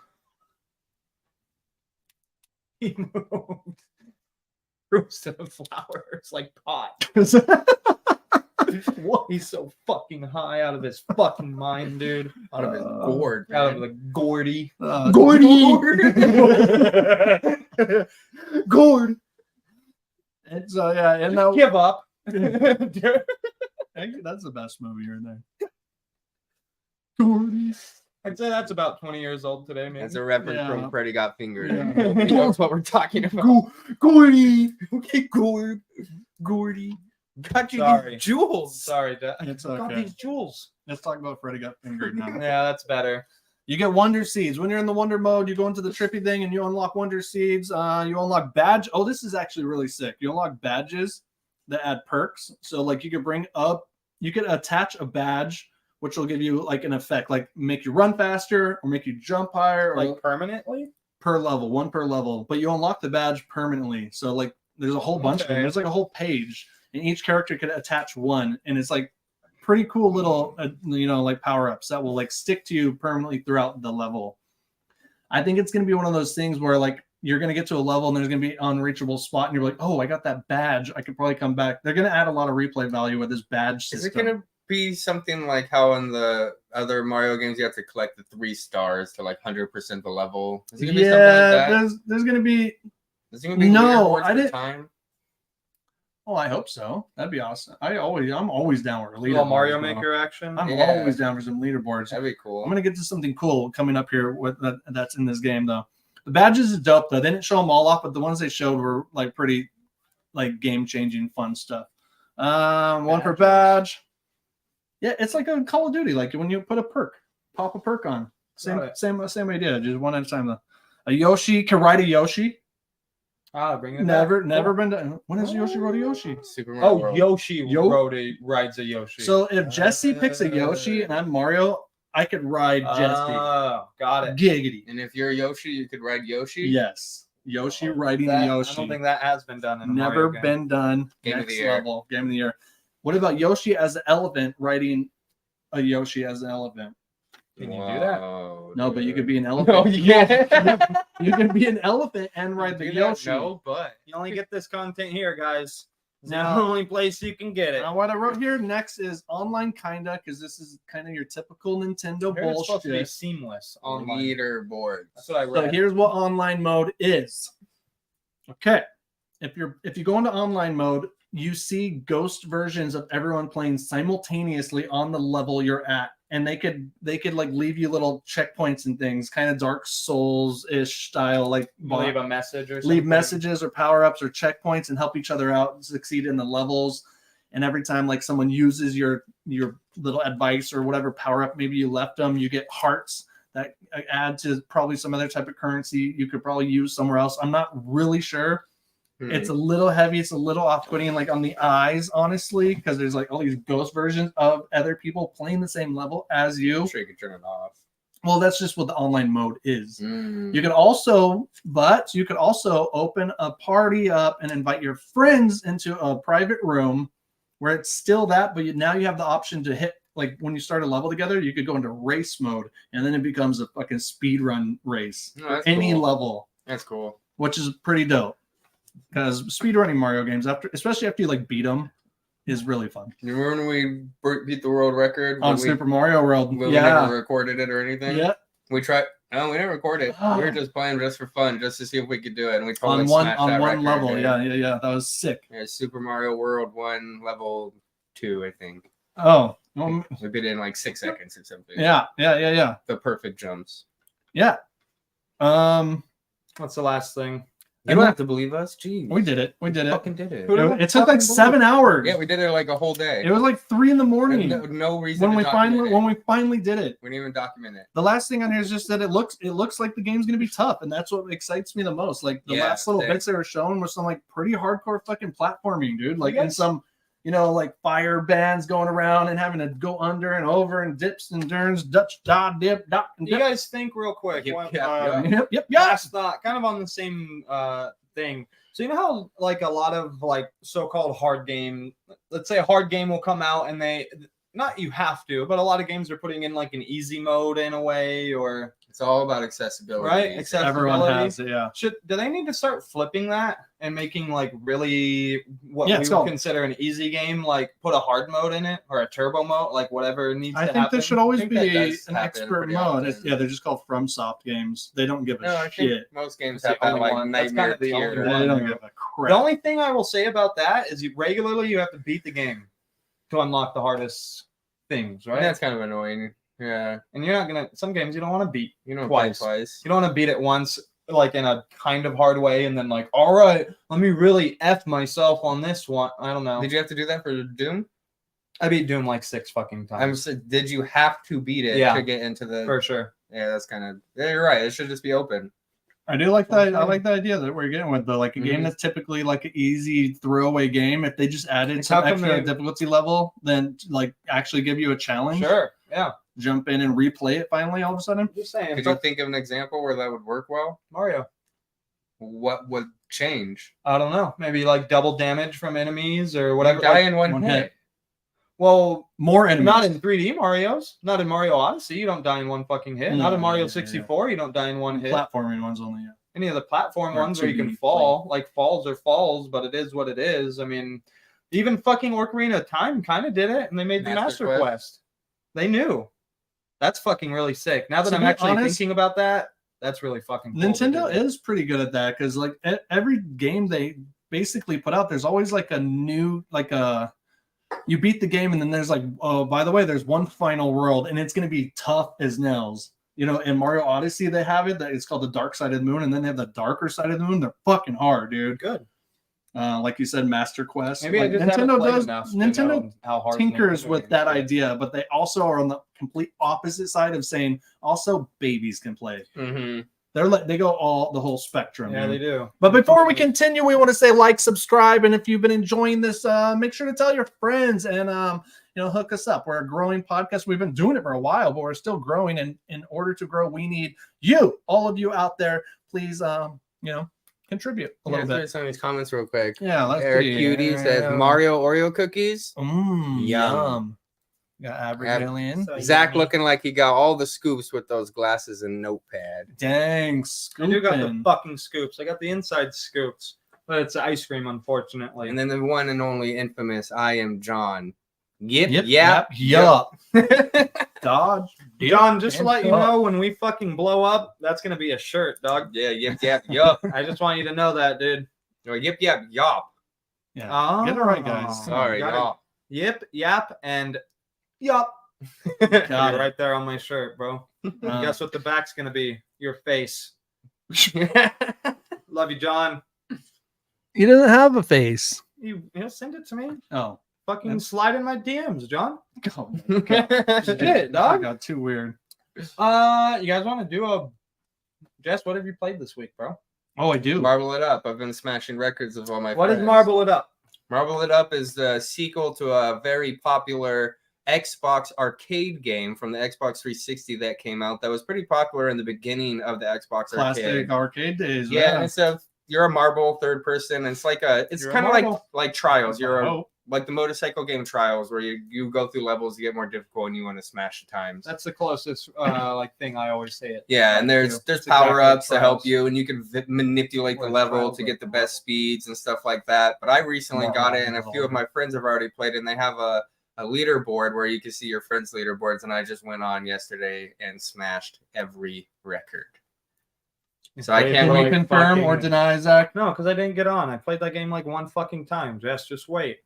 He moved. Roasted a flower. It's like pot. What? He's so fucking high out of his fucking mind, dude. Out of his gourd. Out of the Gordy. Gourd. And so yeah, and that Give up. actually, that's the best movie right there. Gordy. I'd say that's about 20 years old today, man. That's a reference from Freddy Got Fingered. Yeah. That's what we're talking about. Gordy. Okay, Gordy. Got you Sorry. these jewels. Sorry, Dad. It's Got okay. these jewels. Let's talk about Freddy Got Fingered now. Yeah, that's better. You get Wonder Seeds. When you're in the Wonder mode, you go into the trippy thing and you unlock Wonder Seeds. You unlock badge. Oh, this is actually really sick. You unlock badges that add perks. So like you could attach a badge, which will give you like an effect, like make you run faster or make you jump higher, or Like permanently? per level, one per level. But you unlock the badge permanently. So like there's a whole bunch of them. There's like a whole page, and each character could attach one, and it's like pretty cool little like power-ups that will like stick to you permanently throughout the level. I think it's going to be one of those things where like you're going to get to a level and there's going to be an unreachable spot and you're like, oh, I got that badge, I could probably come back. They're going to add a lot of replay value with this badge system. Is it going to be something like how in the other Mario games you have to collect the 3 stars to like 100% the level? Is it going to be something like that? There's going to be Is it going to be I didn't. time? Oh, I hope so. That'd be awesome. I'm always down with Little leaderboards. Mario bro. Maker action. I'm Yeah. always down for some leaderboards. That'd be cool. I'm gonna get to something cool coming up here with that's in this game though. The badges is dope though. They didn't show them all off, but the ones they showed were like pretty like game changing fun stuff. One per badge. Yeah, it's like a Call of Duty. Like when you put pop a perk on. Same idea. Just one at a time though. A Yoshi can ride a Yoshi. Bring it Never back. been done. When has Yoshi rode a Yoshi? Super Mario Oh, World. Yoshi rides a Yoshi. So if Jesse picks a Yoshi and I'm Mario, I could ride Jesse. Oh, got it. Giggity. And if you're Yoshi, you could ride Yoshi. Yes. Yoshi riding I Yoshi. don't think that has been done in a Never Mario game. been done. Game of Next the year. level. Game of the year. What about Yoshi as the elephant riding a Yoshi as an elephant? Can you do that? Whoa, No, but you dude. could be an elephant. No, you can't. You can be an elephant and ride the Do that? Yoshi. No, but You only get this content here, guys. It's Now- the only place you can get it. Now, what I wrote here next is online, kinda, because this is kind of your typical Nintendo It's supposed to be bullshit. seamless online. leaderboards. That's what I So read. here's what online mode is. Okay, if you go into online mode, you see ghost versions of everyone playing simultaneously on the level you're at, and they could like leave you little checkpoints and things, kind of Dark Souls-ish style, like Leave a message or something. leave messages or power-ups or checkpoints and help each other out and succeed in the levels. And every time like someone uses your little advice or whatever power-up maybe you left them, you get hearts that add to probably some other type of currency you could probably use somewhere else. I'm not really sure. It's a little heavy. It's a little off-putting, like on the eyes, honestly, because there's like all these ghost versions of other people playing the same level as you. I'm sure you could turn it off. Well, that's just what the online mode is. Mm. You could also open a party up and invite your friends into a private room where it's still that, but now you have the option to hit, like when you start a level together, you could go into race mode, and then it becomes a fucking speed run race Oh, for that's any cool. level, That's cool. which is pretty dope. Because speedrunning Mario games, especially after you like beat them, is really fun. You remember when we beat the world record? On when Super Mario World. we Yeah. never recorded it or anything? Yeah. We tried. No, we didn't record it. We were just playing just for fun, just to see if we could do it. And we totally On one smashed that record, level. dude. Yeah. That was sick. Yeah, Super Mario World 1, level 2, I think. Oh. We beat it in like 6 seconds or something. Yeah. The perfect jumps. Yeah. What's the last thing? You don't have to believe us. Jeez. We did it. Fucking did it. It took like 7 hours. Yeah, we did it like a whole day. It was like 3 a.m. No reason when to document it. we finally did it. We didn't even document it. The last thing on here is just that it looks like the game's gonna be tough, and that's what excites me the most. Like the last little bits they were showing was some like pretty hardcore fucking platforming, dude. Like in some, like fire bands going around and having to go under and over and dips and turns, Dutch dot dip dot. You guys think real quick? Yep. Last thought, kind of on the same thing. So you know how like a lot of like so-called hard game, let's say a hard game will come out and they, not you have to, but a lot of games are putting in like an easy mode in a way, or it's all about accessibility. Right? Accessibility. Everyone has it, yeah. Do they need to start flipping that and making like really what we would consider an easy game, like put a hard mode in it or a turbo mode, like whatever needs to happen? I think there should always be an happen expert mode. They're just called FromSoft games. They don't give a shit. Most games That's have the that only like one. That's nightmare kind of the only tier. one. They don't give a crap. The only thing I will say about that is you have to beat the game to unlock the hardest things, right? That's kind of annoying. Yeah. And you're not gonna. Some games you don't want to beat. You don't twice. play twice. You don't want to beat it once, like in a kind of hard way, and then like, all right, let me really f myself on this one. I don't know. Did you have to do that for Doom? I beat Doom like 6 fucking times. Did you have to beat it to get into the? For sure. Yeah, that's kind of. Yeah, you're right. It should just be open. I do like that. I like the idea that we're getting with a game that's typically like an easy throwaway game. If they just added some extra difficulty level, then like actually give you a challenge. Sure. Yeah. Jump in and replay it finally all of a sudden. Just saying. Could you think of an example where that would work well? Mario. What would change? I don't know. Maybe like double damage from enemies or whatever. You die in one hit. Well, more enemies. Not in 3D Mario's. Not in Mario Odyssey. You don't die in one fucking hit. Not in Mario 64. You don't die in one hit. Platforming ones only. Yeah. Any of the platform ones where you can fall, like falls are falls, but it is what it is. I mean, even fucking Ocarina of Time kind of did it, and they made the Master Quest. They knew. That's fucking really sick. Now that I'm actually thinking about that, that's really fucking cool. Nintendo is pretty good at that because like every game they basically put out, there's always like a new you beat the game and then there's like, oh, by the way, there's one final world and it's gonna be tough as nails. In Mario Odyssey they have it that it's called the Dark Side of the Moon, and then they have the Darker Side of the Moon. They're fucking hard, dude. Good. Like you said, Master Quest. Maybe like, I just Nintendo haven't does. enough Nintendo how hard tinkers with that idea, but they also are on the complete opposite side of saying also babies can play. Mm-hmm. They go the whole spectrum. Yeah, they do. But before we continue, we want to say like, subscribe, and if you've been enjoying this, make sure to tell your friends and hook us up. We're a growing podcast. We've been doing it for a while, but we're still growing. And in order to grow, we need you, all of you out there. Please, contribute a little bit. Some of these comments real quick. Yeah, let's Eric see. Cutie says Mario Oreo cookies. Yum. Got average alien. Zach looking like he got all the scoops with those glasses and notepad. Dang, I scooping. do got the fucking scoops. I got the inside scoops, but it's ice cream, unfortunately. And then the one and only infamous I am John. Yep. Dodge. John, just to let you know, when we fucking blow up, that's gonna be a shirt, dog. Yeah, yep. I just want you to know that, dude. No, yep. Yeah. Get it right, guys. Sorry, y'all. Yip, yap, and yup. Got it. Right there on my shirt, bro. Guess what the back's gonna be? Your face. Love you, John. He doesn't have a face. You send it to me. Oh. Fucking slide in my DMs, John. Oh, Shit, dog. Got too weird. You guys want to do a Jess? What have you played this week, bro? Oh, I do. Marble It Up. I've been smashing records of all my What friends. is Marble It Up? Marble It Up is the sequel to a very popular Xbox arcade game from the Xbox 360 that came out. That was pretty popular in the beginning of the Xbox Classic arcade days. Yeah, and so you're a marble third person. And it's like it's kind of like Trials. You're like the motorcycle game Trials, where you go through levels to get more difficult and you want to smash the times. That's the closest like thing I always say it. Yeah, and there's It's power ups exactly to help Trials. you, and you can manipulate the Whereas level Trials to are get the best speeds and stuff like that. But I recently More got it, like and a the few of my friends have already played it, and they have a leaderboard where you can see your friends' leaderboards. And I just went on yesterday and smashed every record. So I can't Can really you confirm or deny, Zach? No, because I didn't get on. I played that game like one fucking time. Just wait.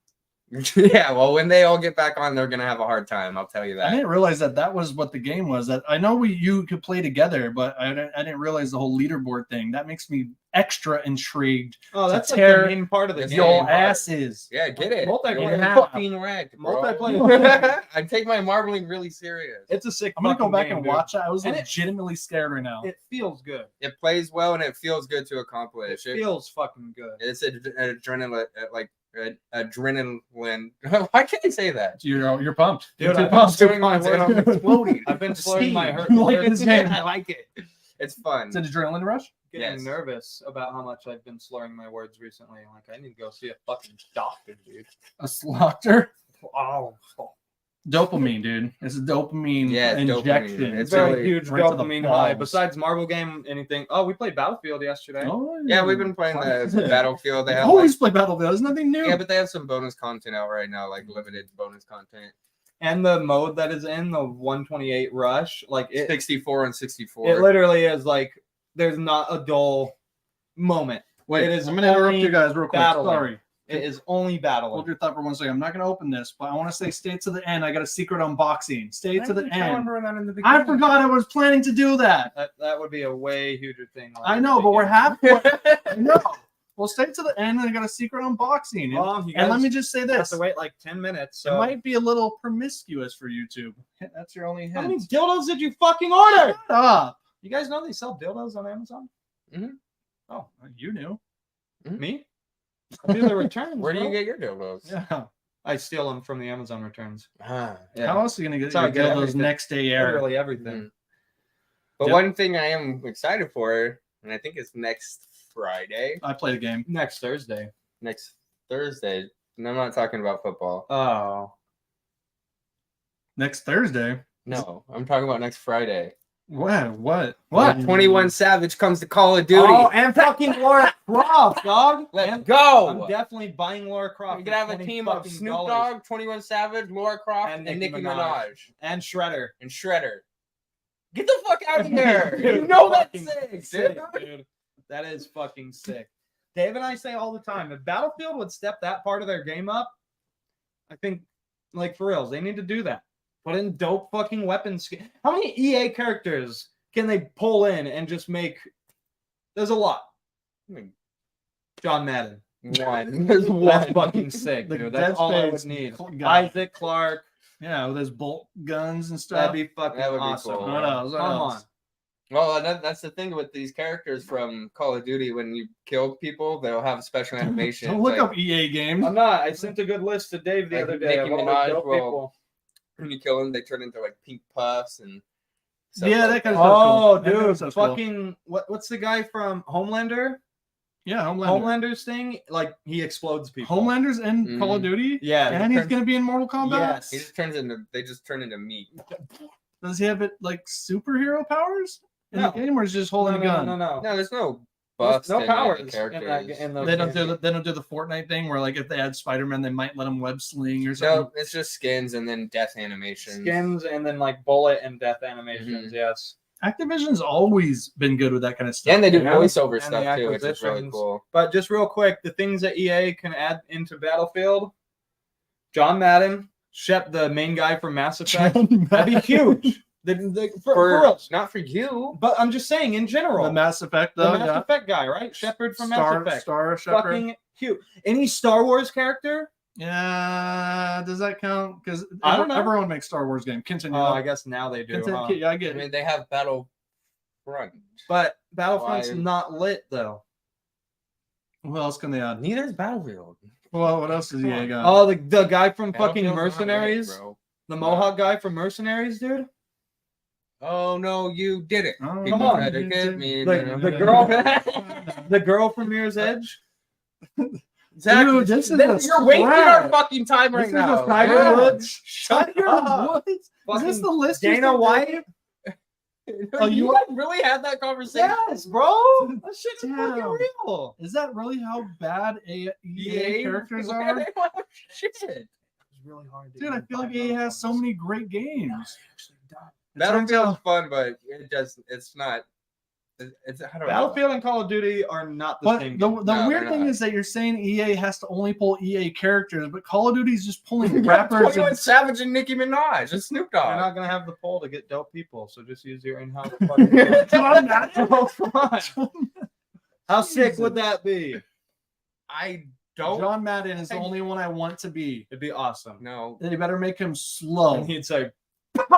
Yeah, well, when they all get back on, they're gonna have a hard time. I'll tell you I that. didn't realize that was what the game was. That I know you could play together, but I didn't realize the whole leaderboard thing. That makes me extra intrigued. Oh, To that's like tear the main part of the It's game. Your part. asses. Yeah, get it. Multiplayer. You're Yeah. fucking wrecked, bro. Multiplayer. I take my marbling really serious. It's a sick. I'm gonna go fucking back game, and dude. watch it. I was And it- legitimately scared right now. It feels good. It plays well and it feels good to It accomplish. feels fucking good. It's adrenaline, like adrenaline. Why can't I say that? You're pumped. Dude, You're too I've pumped. been Doing my I'm exploding. I've been slurring my hurt. You like this game? I like it. It's fun. It's an adrenaline rush. Getting Yes. nervous about how much I've been slurring my words recently. Like, I need to go see a fucking doctor, dude. A slaughter. Oh, Dopamine, dude. It's a dopamine Yeah, it's injection. dopamine. It's very really huge right to the dopamine high. balls. Besides Marvel game, anything? Oh, we played Battlefield yesterday. Oh, Yeah, we've been playing the Battlefield. They They have always play Battlefield. There's nothing new. yeah, but they have some bonus content out right now, like limited bonus content. And the mode that is in the 128 Rush, like it 64 and 64. it literally is like there's not a dull moment. Wait, it is I'm gonna interrupt only you guys real quick. battling. Sorry. It is only battling. Hold your thought for 1 second. I'm not gonna open this, but I want to say stay to the end. I got a secret unboxing. Stay to the end. I forgot I was planning to do that. That would be a way huger thing. like, I know, but we're beginning. halfway. No. Well, stay to the end, and I got a secret unboxing. And, Well, you and let guys me just say have this: to wait like 10 minutes. it So might be a little promiscuous for YouTube. That's your only how many hint. dildos did you fucking order? Shut up. You guys know they sell dildos on Amazon? Oh, you knew. Me? I do the returns. Where do bro. you get your dildos? Yeah. I steal them from the Amazon returns. Ah. How else are you gonna get That's how I your get dildos everything. next day air? Literally everything. Mhm. But Yep. one thing I am excited for, and I think it's next Friday, I played a game. Next Thursday. next Thursday. And I'm not talking about football. Oh. Next Thursday. No, I'm talking about next Friday. What? What? When 21 Savage comes to Call of Duty. Oh, and fucking Laura Croft, dog. Let's And go. I'm definitely buying Laura Croft. We could have a for team $20 of Snoop fucking Dogg, 21 Savage, Laura Croft, And and Nicki Nicki Minaj. and Shredder. And Shredder. Get the fuck out of here. Dude, You know that's fucking sick, sick, dude. dude. That is fucking sick. Dave and I say all the time, if Battlefield would step that part of their game up, I think, like for reals, they need to do that. Put in dope fucking weapons. How many EA characters can they pull in and just make? There's a lot. John Madden. One. There's That's one. fucking sick, The dude. That's Dead all I would Space need. guy. Isaac Clarke. Yeah, with his bolt guns and That'd stuff. be fucking That would be awesome. cool. What else? What Come else? on. Well, that's the thing with these characters from Call of Duty. When you kill people, they'll have special animations. Don't look like, up EA games. I'm not. I sent a good list to Dave the Like other day. Nicki of all the Minaj dope will- people. when you kill them, they turn into like pink puffs and stuff Yeah, like that kind of stuff. Oh, That kind of dude, stuff's cool. fucking what's the guy from Homelander? Yeah, Homelander. Homelander's thing, like he explodes people. Homelander's in Call of Mhm. Duty. Yeah, and he's gonna be in Mortal Kombat. Yes. He just turns into. They just turn into meat. Does he have it like superhero powers in No. the game, or is he just holding a gun? No. No, there's no There's buffs. no in powers any in characters. that. In those They don't do games. the, they don't do the Fortnite thing where like if they add Spider-Man, they might let him web sling or No, something. it's just skins and then death animations. skins and then like bullet and death animations. Yes, Activision's always been good with that kind of stuff. And they do Yeah. voiceover And stuff the too, which is really acquisitions. cool. but just real quick, the things that EA can add into Battlefield: John Madden, Shep, the main guy from Mass Effect. That'd be huge. For real. Not for you. But I'm just saying, in general, The Mass Effect, the though. Mass yeah. Effect guy, right? Shepard from Mass Effect. Star Shepard. Fucking huge. Any Star Wars character? Yeah, does that count? Because I don't know. everyone makes Star Wars game. Continue. Oh, I guess now they do. Continue. huh? Yeah, I I get it. mean, they have Battlefront. But Battlefront's Why? not lit though. What else can they add? Neither is Battlefield. Well, what else does EA got? Oh, the guy from fucking Battlefield's not lit, Mercenaries, bro. the Mohawk guy from Mercenaries, dude. Oh no, you did it. Oh, People come on. tried to get me. The girl, the girl from Mirror's Edge. Zach, Dude, this is you're wasting our crap. fucking time right This is now. a Tiger Yeah. Woods. Shut Tiger up. Woods. Is this Fucking the list? you're Dana saying? White? Oh, you- you guys really had that conversation? Yes, bro. That shit's fucking Damn. real. Is that really how bad EA characters Look are? at it, what shit. It's really hard. Dude, I feel like EA has so many great games. It turns Battlefield's out- fun, but it's not. It's I don't know. Battlefield and Call of Duty are not the But same. the game. No, weird they're thing not. is that you're saying EA has to only pull EA characters, but Call of Duty's just pulling You got rappers. 21 And, Savage and Nicki Minaj and Snoop You're Dogg. not gonna have the poll to get dope people, so just use your in-house. John Madden? Come on. How sick would that be? I don't John Madden is the only one I want to be. It'd be awesome. know. They better make him slow. And he'd say,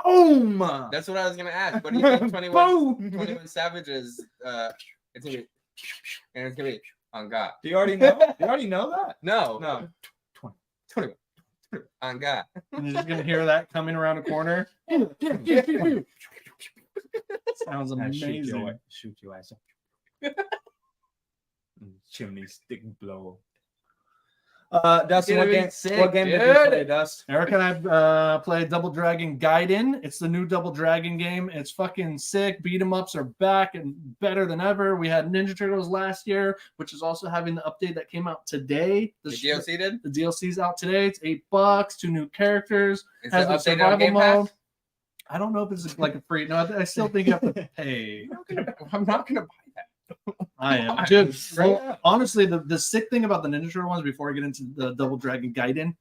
"Boom!" That's what I was gonna ask. But do you think 21 Savage is it's gonna be and it's gonna be on God. Do you already know? You already know that? No. No. 21 on God. And you're just gonna hear that coming around a corner. Sounds amazing. Shoot your ass. Chimney stick blow. Dustin, Gonna what be game? sick, What game did you dude. play, Dust? Eric and I played Double Dragon Gaiden. It's the new Double Dragon game. It's fucking sick. Beat 'em ups are back and better than ever. We had Ninja Turtles last year, which is also having the update that came out today. The DLC did? The DLC's out today. It's $8. 2 new characters. Is Has it the updated on survival Game mode. Pass? I don't know if it's like a free. No, I still think you have to pay. I'm not gonna buy that. I am. Why? Dude, Straight well, honestly, the sick thing about the Ninja Turtle ones, before I get into the Double Dragon Gaiden,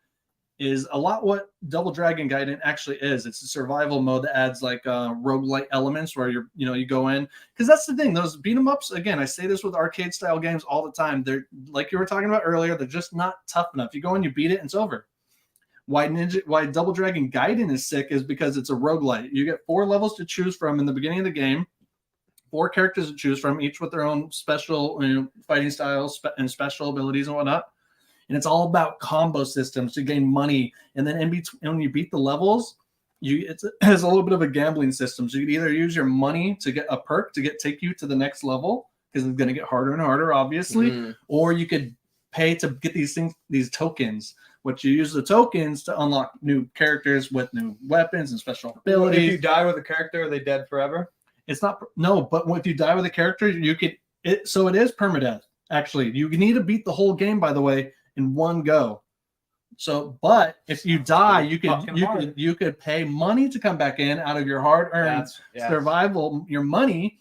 is a lot what Double Dragon Gaiden actually is. It's a survival mode that adds like roguelike elements where you go in. Because that's the thing, those beat 'em ups, again, I say this with arcade style games all the time. They're like you were talking about earlier, they're just not tough enough. You go in, you beat it, and it's over. Why Double Dragon Gaiden is sick is because it's a roguelite. You get 4 levels to choose from in the beginning of the game. 4 characters to choose from, each with their own special fighting styles and special abilities and whatnot. And it's all about combo systems to gain money. And then in between, when you beat the levels, it has a little bit of a gambling system. So you could either use your money to get a perk to take you to the next level, because it's going to get harder and harder, obviously. Or you could pay to get these tokens, which you use the tokens to unlock new characters with new weapons and special abilities. If you die with a character, are they dead forever? It's not but if you die with a character, you could so it is permadeath. Actually, you need to beat the whole game, by the way, in one go. So, but if you die, you could pay money to come back in out of your hard-earned survival, your money.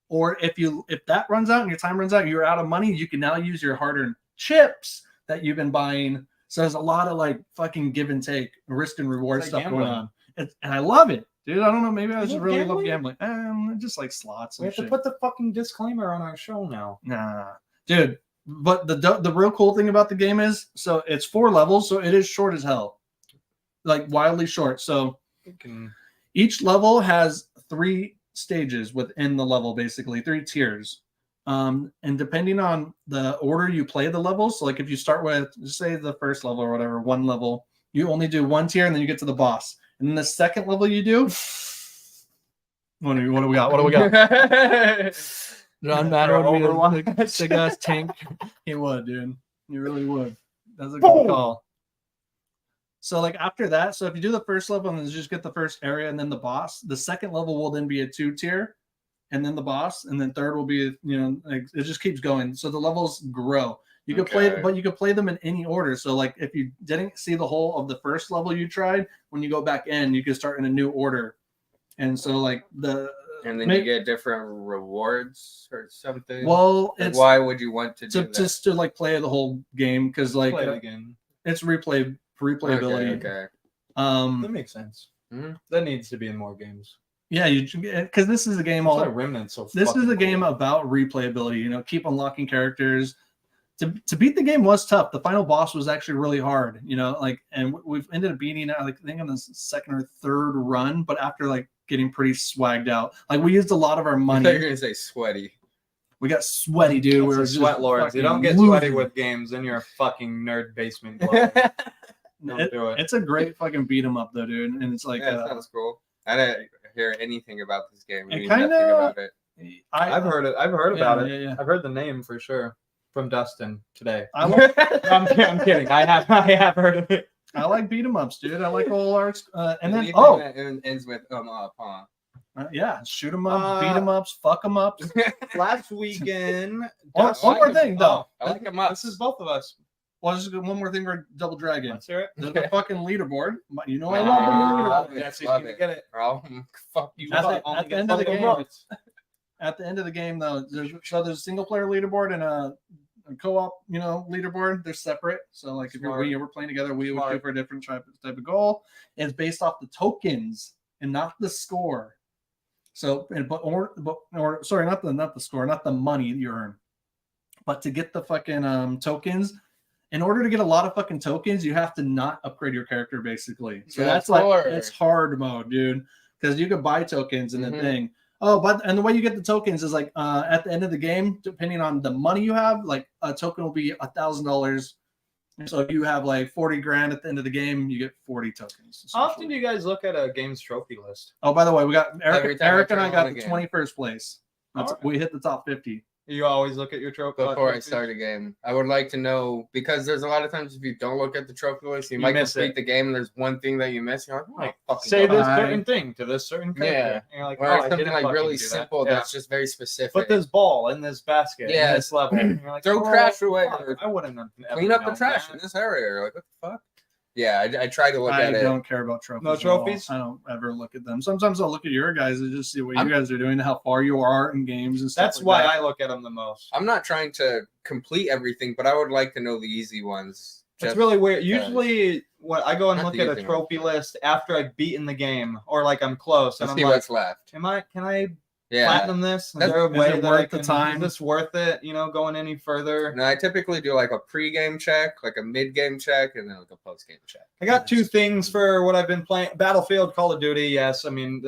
Or if that runs out and your time runs out, you're out of money, you can now use your hard-earned chips that you've been buying. So there's a lot of like fucking give and take, risk and reward It's stuff like going on. And I love it. Dude, I don't know. Maybe I You just love really gambling? love gambling. Just like slots. We And have to shit. put the fucking disclaimer on our show now. Nah, dude. But the real cool thing about the game is, so it's 4 levels, so it is short as hell, like wildly short. So each level has 3 stages within the level, basically 3 tiers. And depending on the order you play the levels, so like if you start with, just say the first level or whatever, 1 level, you only do 1 tier, and then you get to the boss. And then the second level you do, what do we got? What do we got? John Madden would be a big ass tank. He would, dude. He really would. That's a good call. So like after that, so if you do the first level and then just get the first area and then the boss, the second level will then be a 2 tier, and then the boss, and then third will be, like it just keeps going. So the levels grow. You could play, but you could play them in any order. So like if you didn't see the whole of the first level you tried, when you go back in, you could start in a new order. And so like and then you get different rewards or something. Well, like it's why would you want to do that? Just to like play the whole game, because like Play it again. it's replayability. Okay. That makes sense. Mm-hmm. That needs to be in more games. Yeah, because this is a game. That's why Remnant's so. This is a game cool. about replayability. Keep unlocking characters. To beat the game was tough. The final boss was actually really hard. And we've ended up beating it, like I think on the second or third run, but after like getting pretty swagged out. Like we used a lot of our I money. thought you were gonna say sweaty. We got sweaty, dude. We were just sweat lords. You don't get losing. sweaty with games, then you're a fucking nerd basement glove. Don't do it. It's a great fucking beat 'em up though, dude. And it's like Yeah, it sounds cool. I didn't hear anything about this game. It Knew kinda- nothing about it. I've heard it. I've heard about it. Yeah. I've heard the name for sure. from Dustin today. I like, I'm kidding. I have heard of it. I like beat 'em ups, dude. I like all arts. And then Anything that ends with up, huh? yeah, shoot 'em up, beat 'em ups, fuck 'em ups. Last weekend. One more thing though. I like them up. This is both of us. Well, just one more thing for Double Dragon. Let's hear it. The fucking leaderboard. You know I Yeah, love the I leaderboard. love it. Jesse's Love gonna it. get it. Bro, fuck you. At up. the end of the game, at the end of the game, though, there's a single player leaderboard and a co-op, leaderboard. They're separate. So, like, if we're playing together, we would go for a different type of goal. It's based off the tokens and not the score. So, sorry, not the score, not the money you earn, but to get the fucking tokens. In order to get a lot of fucking tokens, you have to not upgrade your character, basically. So that's it's hard mode, dude, because you can buy tokens and the thing. Oh, and the way you get the tokens is like at the end of the game, depending on the money you have, like a token will be $1,000. So if you have like 40 grand at the end of the game, you get 40 tokens. How often do you guys look at a game's trophy list? Oh, by the way, we got Every Eric time and I I got turn the on a game. 21st place. We hit the top 50. You always look at your trophy Before I start a game, I would like to know, because there's a lot of times if you don't look at the trophy list, you might miss complete it. the game and there's one thing that you miss. You're like, fucking say this God. certain thing to this certain character. Yeah. And you're like, or I something didn't like fucking really do that. simple Yeah. that's just very specific. Put this ball in this basket. Yeah. In this level. And you're like, Throw trash away. fuck, Or I wouldn't have clean up the known trash that. in this area. You're like, what the fuck? Yeah, I try to look I at it. don't care about trophies. No at all. trophies? I don't ever look at them. Sometimes I'll look at your guys and just see what I'm- you guys are doing, how far you are in games and stuff. That's like why that. I look at them the most. I'm not trying to complete everything, but I would like to know the easy ones. It's just really weird. because. Usually, what I go and Not look the at a easy one. trophy list after I've beaten the game, or like I'm close, and Let's I'm see like, what's left. Can I Yeah. platinum this? Is That's- there a is way it that worth I the can? time? Is this worth it? Going any further? No, I typically do like a pre-game check, like a mid-game check, and then like a post-game check. I got two things for what I've been playing: Battlefield, Call of Duty. Yes, I mean,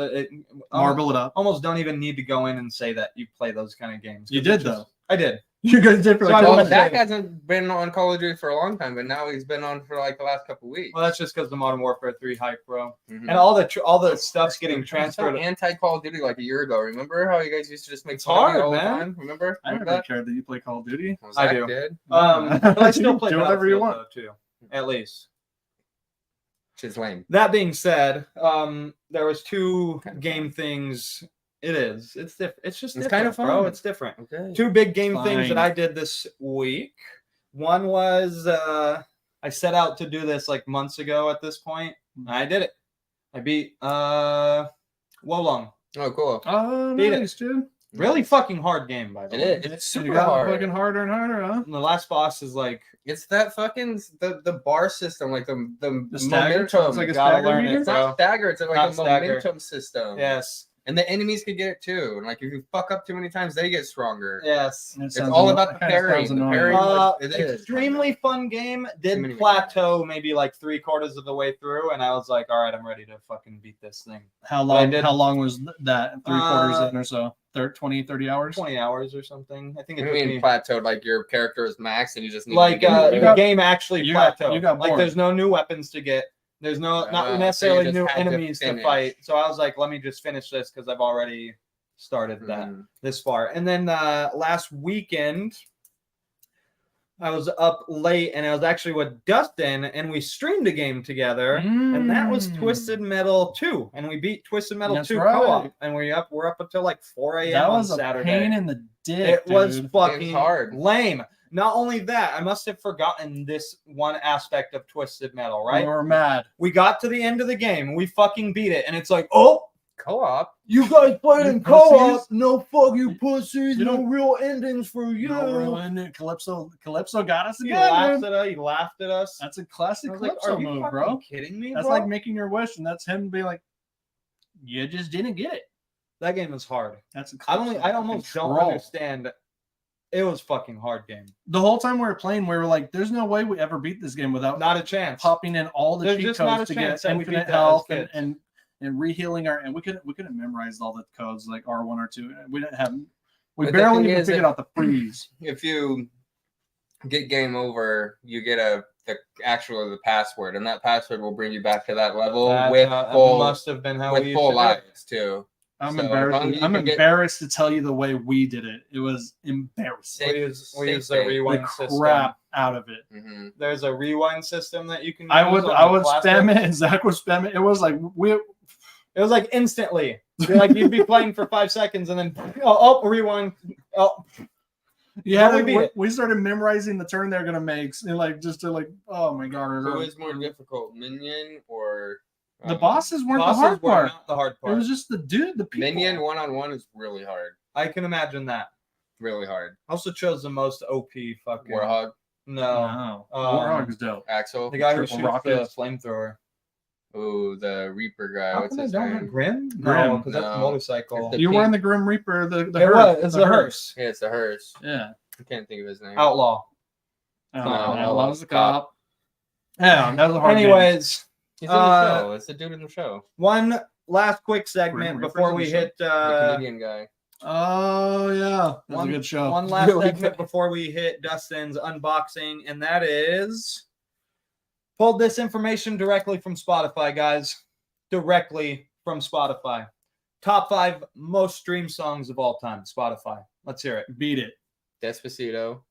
Marble it up. almost don't even need to go in and say that you play those kind of games. You 'cause did, it's just- though. I did. You guys did for So like I Well, wouldn't Dak say- hasn't been on Call of Duty for a long time, but now he's been on for like the last couple weeks. Well, that's just because the Modern Warfare 3 hype, bro, Mhm. and all the stuff's getting It's so transferred. anti-Call of Duty like a year ago. Remember how you guys used to just make It's fun of me hard, all the man. time? Remember? I Remember never cared that you play Call of Duty. Well, I Zach do. did. But I still play Do whatever you Battlefield, want. though, too. At least. Which is lame. That being said, there was two game things. It's different. It's just It's different, kind of bro. fun. It's different. Okay. Two big game Fine. things that I did this week. One was I set out to do this like months ago at this point. And I did it. I beat Wolong. Oh, cool. Oh, Beat it. nice, dude. Really fucking hard game, by the It way. is. It's You super got hard. fucking harder and harder, huh? And the last boss is like It's that fucking the bar system, like the stagger? momentum. It's like a gotta stagger learn meter? it, It's not bro. stagger. It's like Not a stagger. momentum system. Yes. And the enemies could get it too. And like if you fuck up too many times, they get stronger. Yes. It It's sounds all anno- about the it kinda parrying. sounds The annoying. parrying. It is. Extremely fun game. Too Did many plateau maybe like 3/4 of the way through, and I was like, all right, I'm ready to fucking beat this thing. How But I long? did- How long was that? 3/4 in or so? 30 hours. 20 hours or something. I think it I took mean, me plateaued, like your character is maxed and you just need like to get the got- game actually you got plateaued. bored. Like there's no new weapons to get. There's no So not you necessarily just new had to enemies to finish. fight. So I was like, let me just finish this because I've already started that this far. And then last weekend, I was up late and I was actually with Dustin and we streamed a game together. And that was Twisted Metal 2. And we beat Twisted Metal That's 2 right. co-op. And we're up until like 4 a.m. That on was a Saturday. pain in the dick. It was dude. fucking hard. lame. Not only that, I must have forgotten this one aspect of Twisted Metal, right? We were mad. We got to the end of the game. We fucking beat it. And it's like, oh, Co-op. you guys played You in co-op. pussies. No fuck you pussies. You No don't- real endings for you. No, ruin. Calypso got us He again. laughed man. at us. He laughed at us. That's a classic I was like, Calypso are you move, fucking bro. kidding me, That's bro? like making your wish, and that's him being like, "You just didn't get it." That game is hard. That's a I Calypso almost don't control. understand. It was fucking hard game. The whole time we were playing, we were like, "There's no way we ever beat this game without Not a chance. popping in all the There's cheat just not codes a to chance get that we beat infinite that as health kids. and rehealing our." And we couldn't memorize all the codes like R1 or 2. We didn't have. We But the barely thing even is, figured out the freeze. If you get game over, you get the password, and that password will bring you back to that level That, with that full must have been how we with used full to do it. lives too. I'm So, as embarrassed. long as you I'm can get- embarrassed to tell you the way we did it. It was embarrassing. We use the Safe. The rewind system. crap out of it. Mhm. There's a rewind system that you can use. I would on the spam plastic. it, and Zach would spam it. It was like It was like instantly. You'd be playing for 5 seconds and then rewind. Oh, yeah. we beat it. We started memorizing the turn they're gonna make, and like just to like, oh my god. Who is more difficult, Minion or The bosses weren't the bosses hard were part. not the hard It part. was just the people. Minion 1-on-1 is really hard. I can imagine that. Really hard. I also chose the most OP fucking Warhog, No, No, Um, Warhog's dope. Axel. the guy who Triple shoots rockets. the flamethrower. Ooh, the Reaper guy. How What's come I his don't have name? Grim? Grim. No, because that's a No. motorcycle. It's the You're pink- wearing the Grim Reaper, the It hearse. was. It's the hearse. Yeah, it's the hearse. Yeah. I can't think of his name. Outlaw. Oh, No, Outlaw's the cop. Yeah, that was a hard game. Anyways, He's in the show. It's the dude in the show. one last quick segment Grim Reaper's before in we the show. hit The Canadian guy. Oh yeah, that's a good show. One last Really segment good. before we hit Dustin's unboxing, and that is pulled this information directly from Spotify, guys. Directly from Spotify. Top 5 most streamed songs of all time. Spotify. Let's hear it. Beat it. Despacito.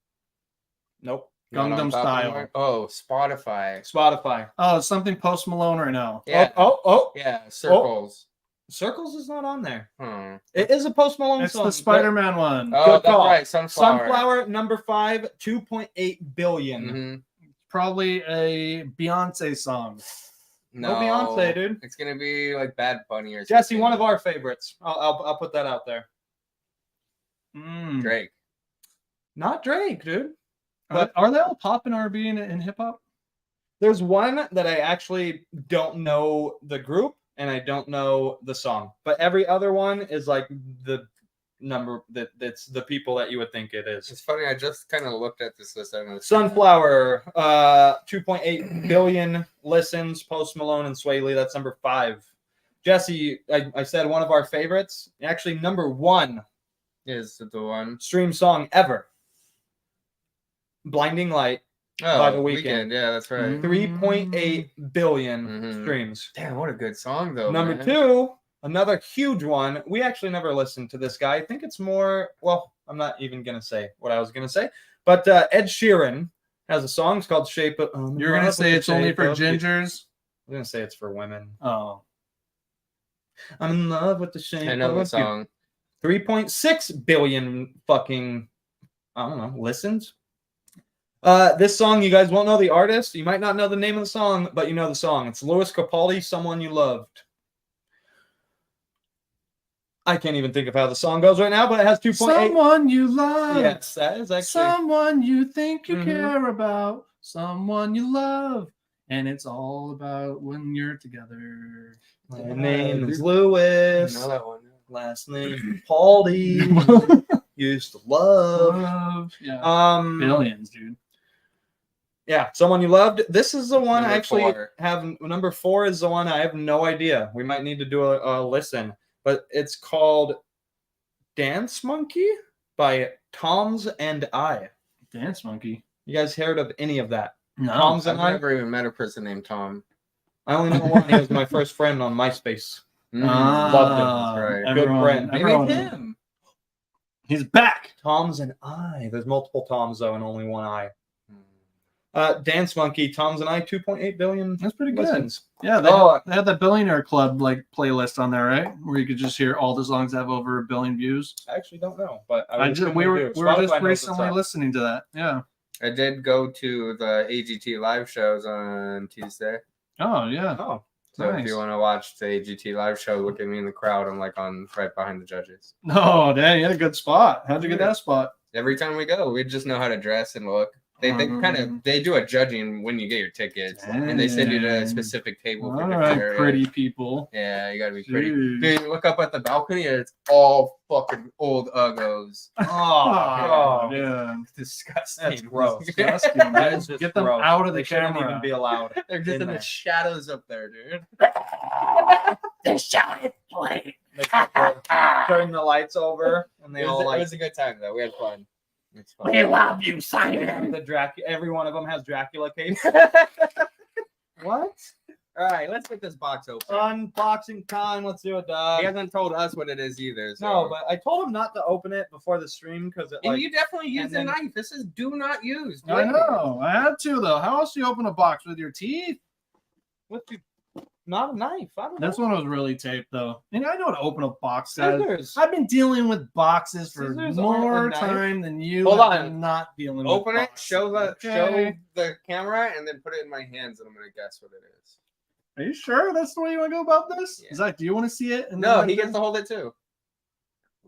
Nope. Not on Gangnam top of Style. mine. Oh, Spotify. Spotify. Oh, it's something Post Malone right now. Yeah. Oh. Yeah. Circles. Circles is not on there. Hmm. It is a Post Malone It's song. the Spider-Man one. Oh, Good that's call. right. Sunflower. Sunflower, number 5, 2.8 billion. Mhm. Probably a Beyonce song. No Beyonce, dude. It's gonna be like Bad Bunny or Jesse, something. one of our favorites. I'll put that out there. Mm. Drake. Not Drake, dude. Are they all pop and R&B and hip hop? There's one that I actually don't know the group and I don't know the song, but every other one is like the number that's the people that you would think it It's is. funny. I just kind of looked at this list. I don't know. Sunflower, 2.8 billion listens. Post Malone and Sway Lee, that's number 5. Jesse, I said one of our favorites. Actually, number 1 Is the one. stream song ever. Blinding Light, Oh, By The Weeknd. Yeah, that's right. 3.8 billion Mhm. streams. Damn, what a good song though. Number man. 2, another huge one. We actually never listened to this guy. I think it's more, well, I'm not even going to say what I was going to say. But Ed Sheeran has a song. It's called Shape of... You're gonna say it's only for gingers? I'm going to say it's for women. Oh, I'm in love with the shape I know of the you. song. 3.6 billion fucking, I don't know, listens. This song, you guys won't know the artist. You might not know the name of the song, but you know the song. It's Louis Capaldi, Someone You Loved. I can't even think of how the song goes right now, but it has 2.8. someone you love. Yes, that is actually. Someone you think you Mhm. care about. Someone you love. And it's all about when you're together. My name is Louis. I know that one. Last name Capaldi. Used to love. Love. Yeah. Billions, dude. Yeah, Someone You Loved. This is the one I Number actually 4. have. Number 4 is the one I have no idea. We might need to do a listen, but it's called Dance Monkey by Toms and I. Dance Monkey. You guys heard of any of that? No. Toms I've and I? never even met a person named Tom. I only know one. He was my first friend on MySpace. Ah, Loved him. That's right. Good friend. Maybe everyone- him. He's back. Toms and I. There's multiple Toms, though, and only one I. Dance Monkey, Toms and I, 2.8 billion That's pretty good. listens. Yeah, they had that Billionaire Club like playlist on there, right? Where you could just hear all the songs that have over 1 billion views. I actually don't know, but We were just recently listening to that. Yeah. I did go to the AGT live shows on Tuesday. Oh yeah. Oh, So Nice. if you want to watch the AGT live show, look at me in the crowd. I'm like on right behind the judges. Oh, dang, you had a good spot. How'd you get that spot? Every time we go, we just know how to dress and look. They they do a judging when you get your tickets, and they send you to a Dang. specific table for All different right, areas. pretty people. Yeah, you gotta be pretty. Jeez. Dude, you look up at the balcony and it's all fucking old uggos. Oh, yeah. Disgusting. That's gross. Disgusting, That man. is just Get them gross. out of the They shouldn't camera. even be allowed. They're just in in the there. shadows up there, dude. The show is playing. They turn the lights over, and they all It like was a good time though. We had fun. It's fun. We love you, Simon. the Dracula. Every one of them has Dracula capes. What? All right, let's get this box open. Unboxing time. Let's do it, dog. He hasn't told us what it is either. So. No, but I told him not to open it before the stream because it And like you definitely use and a then- knife. This is do not use. I know. I had to though. How else do you open a box with your teeth? with the, not a knife. I don't know. This one was really taped though. And I know how to open a box, guys. Scissors. I've been dealing with boxes for Scissors aren't more a knife. time than you. Hold have on. been not dealing with Open it. boxes. Show Okay. the camera, and then put it in my hands, and I'm gonna guess what it is. Are you sure that's the way you want to go about this? Yeah. Zach, do you want to see it? And No, then he like gets to hold it too.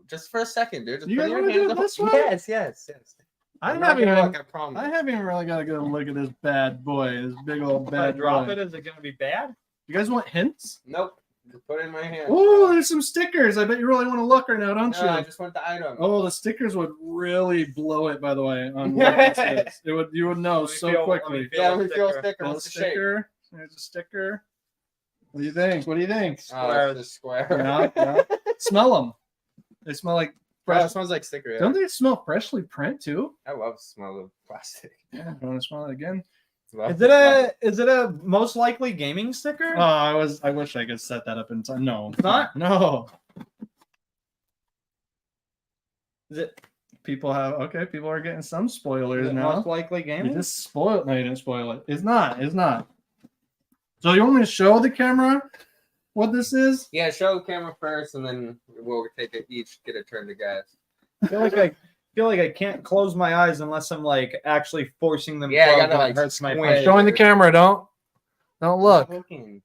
Just for a second, dude. Just You put guys your wanna do hands it up. this way? Yes, yes, yes. I I'm not haven't gonna even. look, I promise. I haven't even really got a good look at this bad boy. This big old If I bad drop boy. it, is it gonna be bad? You guys want hints? Nope. Just put it in my hand. Oh, there's some stickers. I bet you really want to look right now, don't No, I you? just want the item. Oh, the stickers would really blow it. By the way, on what this is. It would. You would know Let me so feel- let quickly. me feel Yeah, a let me feel a sticker. sticker. There's a What's the shape? sticker. There's a sticker. What do you think? What do you think? Oh, it's the square. Yeah, yeah. Smell them. They smell like Bro, fresh. it smells like sticker. Don't they smell freshly print too? I love the smell of plastic. Yeah. You want to smell it again? Is it a most likely gaming sticker? Oh, I wish I could set that up in time. No, Not? No. Is it, People have People are getting some is spoilers it now. most likely You gaming? just spoiled. No, you didn't spoil it. It's not. It's not. So you want me to show the camera what this is? Yeah, show the camera first, and then we'll take it each, get a turn to guess. I feel like I can't close my eyes unless I'm like actually forcing them. Yeah, I closed gotta, and it like, hurts my squint. face. Showing the camera. Don't look. Looking.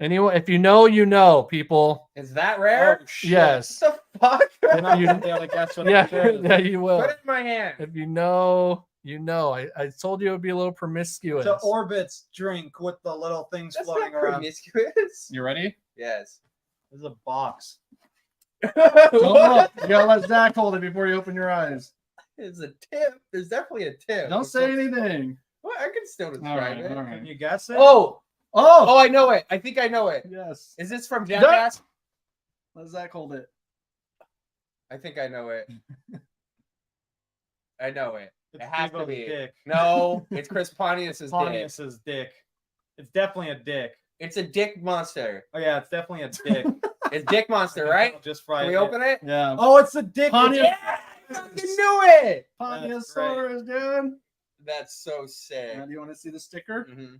Anyway, if you know, you know, people. Is that rare? Oh, shit. Yes. What the fuck? You're not gonna be able to guess what Yeah, it is. yeah, you will. Put it in my hand. If you know, you know. I told you it would be a little promiscuous. It's an Orbit's drink with the little things That's floating not around. promiscuous. You ready? Yes. This is a box. Don't look. You gotta let Zach hold it before you open your eyes. It's a tip. There's definitely a tip. Don't say anything. Well, I can still describe All right, it. all Can right. you guess it? Oh, Oh, I know it. I think I know it. yes. Is this from Jackass? Let Zach hold it. I think I know it. I know it. It's It has to Devo's be. dick. No, it's Chris Pontius's dick. Pontius's dick. It's definitely a dick. It's a dick monster. Oh yeah, it's definitely a dick. It's Dick Monster, right? Just Can fried. we open it? Yeah. Oh, it's the dick. Pontius. Yeah, I fucking knew it. Pontiusaurus, dude. That's so sick. Now, do you want to see the sticker? Mhm.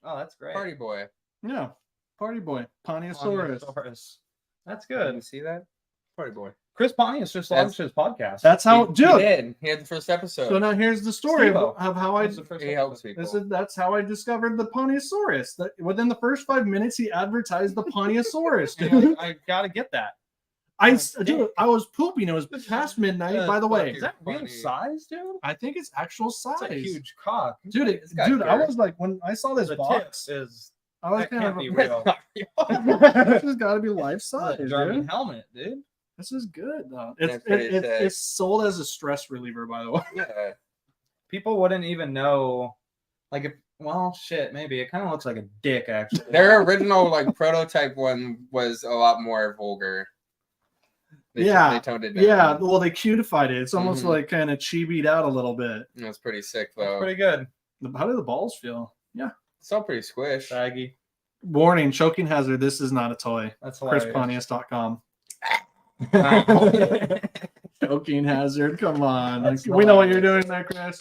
Oh, that's great. Party boy. Yeah. Party boy. Pontiusaurus. Pontiusaurus. That's Did good. you see that? Party boy. Chris Pontius just launched his podcast. That's how, He dude. did. He had the first episode. So now here's the story Steve-O. of how I. That's the first He helps episode. people. That's how I discovered the Pontiusaurus. That within the first 5 minutes, he advertised the Pontiusaurus, dude. I gotta get that. Dude, I was pooping. It was past midnight. By the way, Is that real funny. size, dude? I think it's actual size. That's a huge cock. Dude, It's got I girth. was like, when I saw this The box, tip is I was that kind can't of be That's real. not real. this has got to be life size, That's a German dude. helmet, dude. This is good though. That's pretty sick. It's sold as a stress reliever, by the way. Yeah. People wouldn't even know. Like, if, well, shit, maybe it kind of looks like a dick, actually. Their original like prototype one was a lot more vulgar. They toned it down. Yeah, well, they cutified it. It's almost Mhm. like kind of chibied out a little bit. That's pretty sick That's though. pretty good. How do the balls feel? Yeah. It's all pretty squish. Baggy. Warning: choking hazard. This is not a toy. That's hilarious. ChrisPontius.com. Wow. Choking hazard. Come on. That's We know what you're hilarious. doing there, Chris.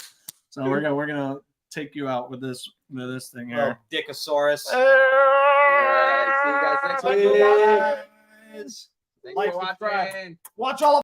So we're gonna take you out with this thing Little here. Dickosaurus. Alright, see you guys next week. Guys. Thanks Like, for subscribe. watching. Watch all of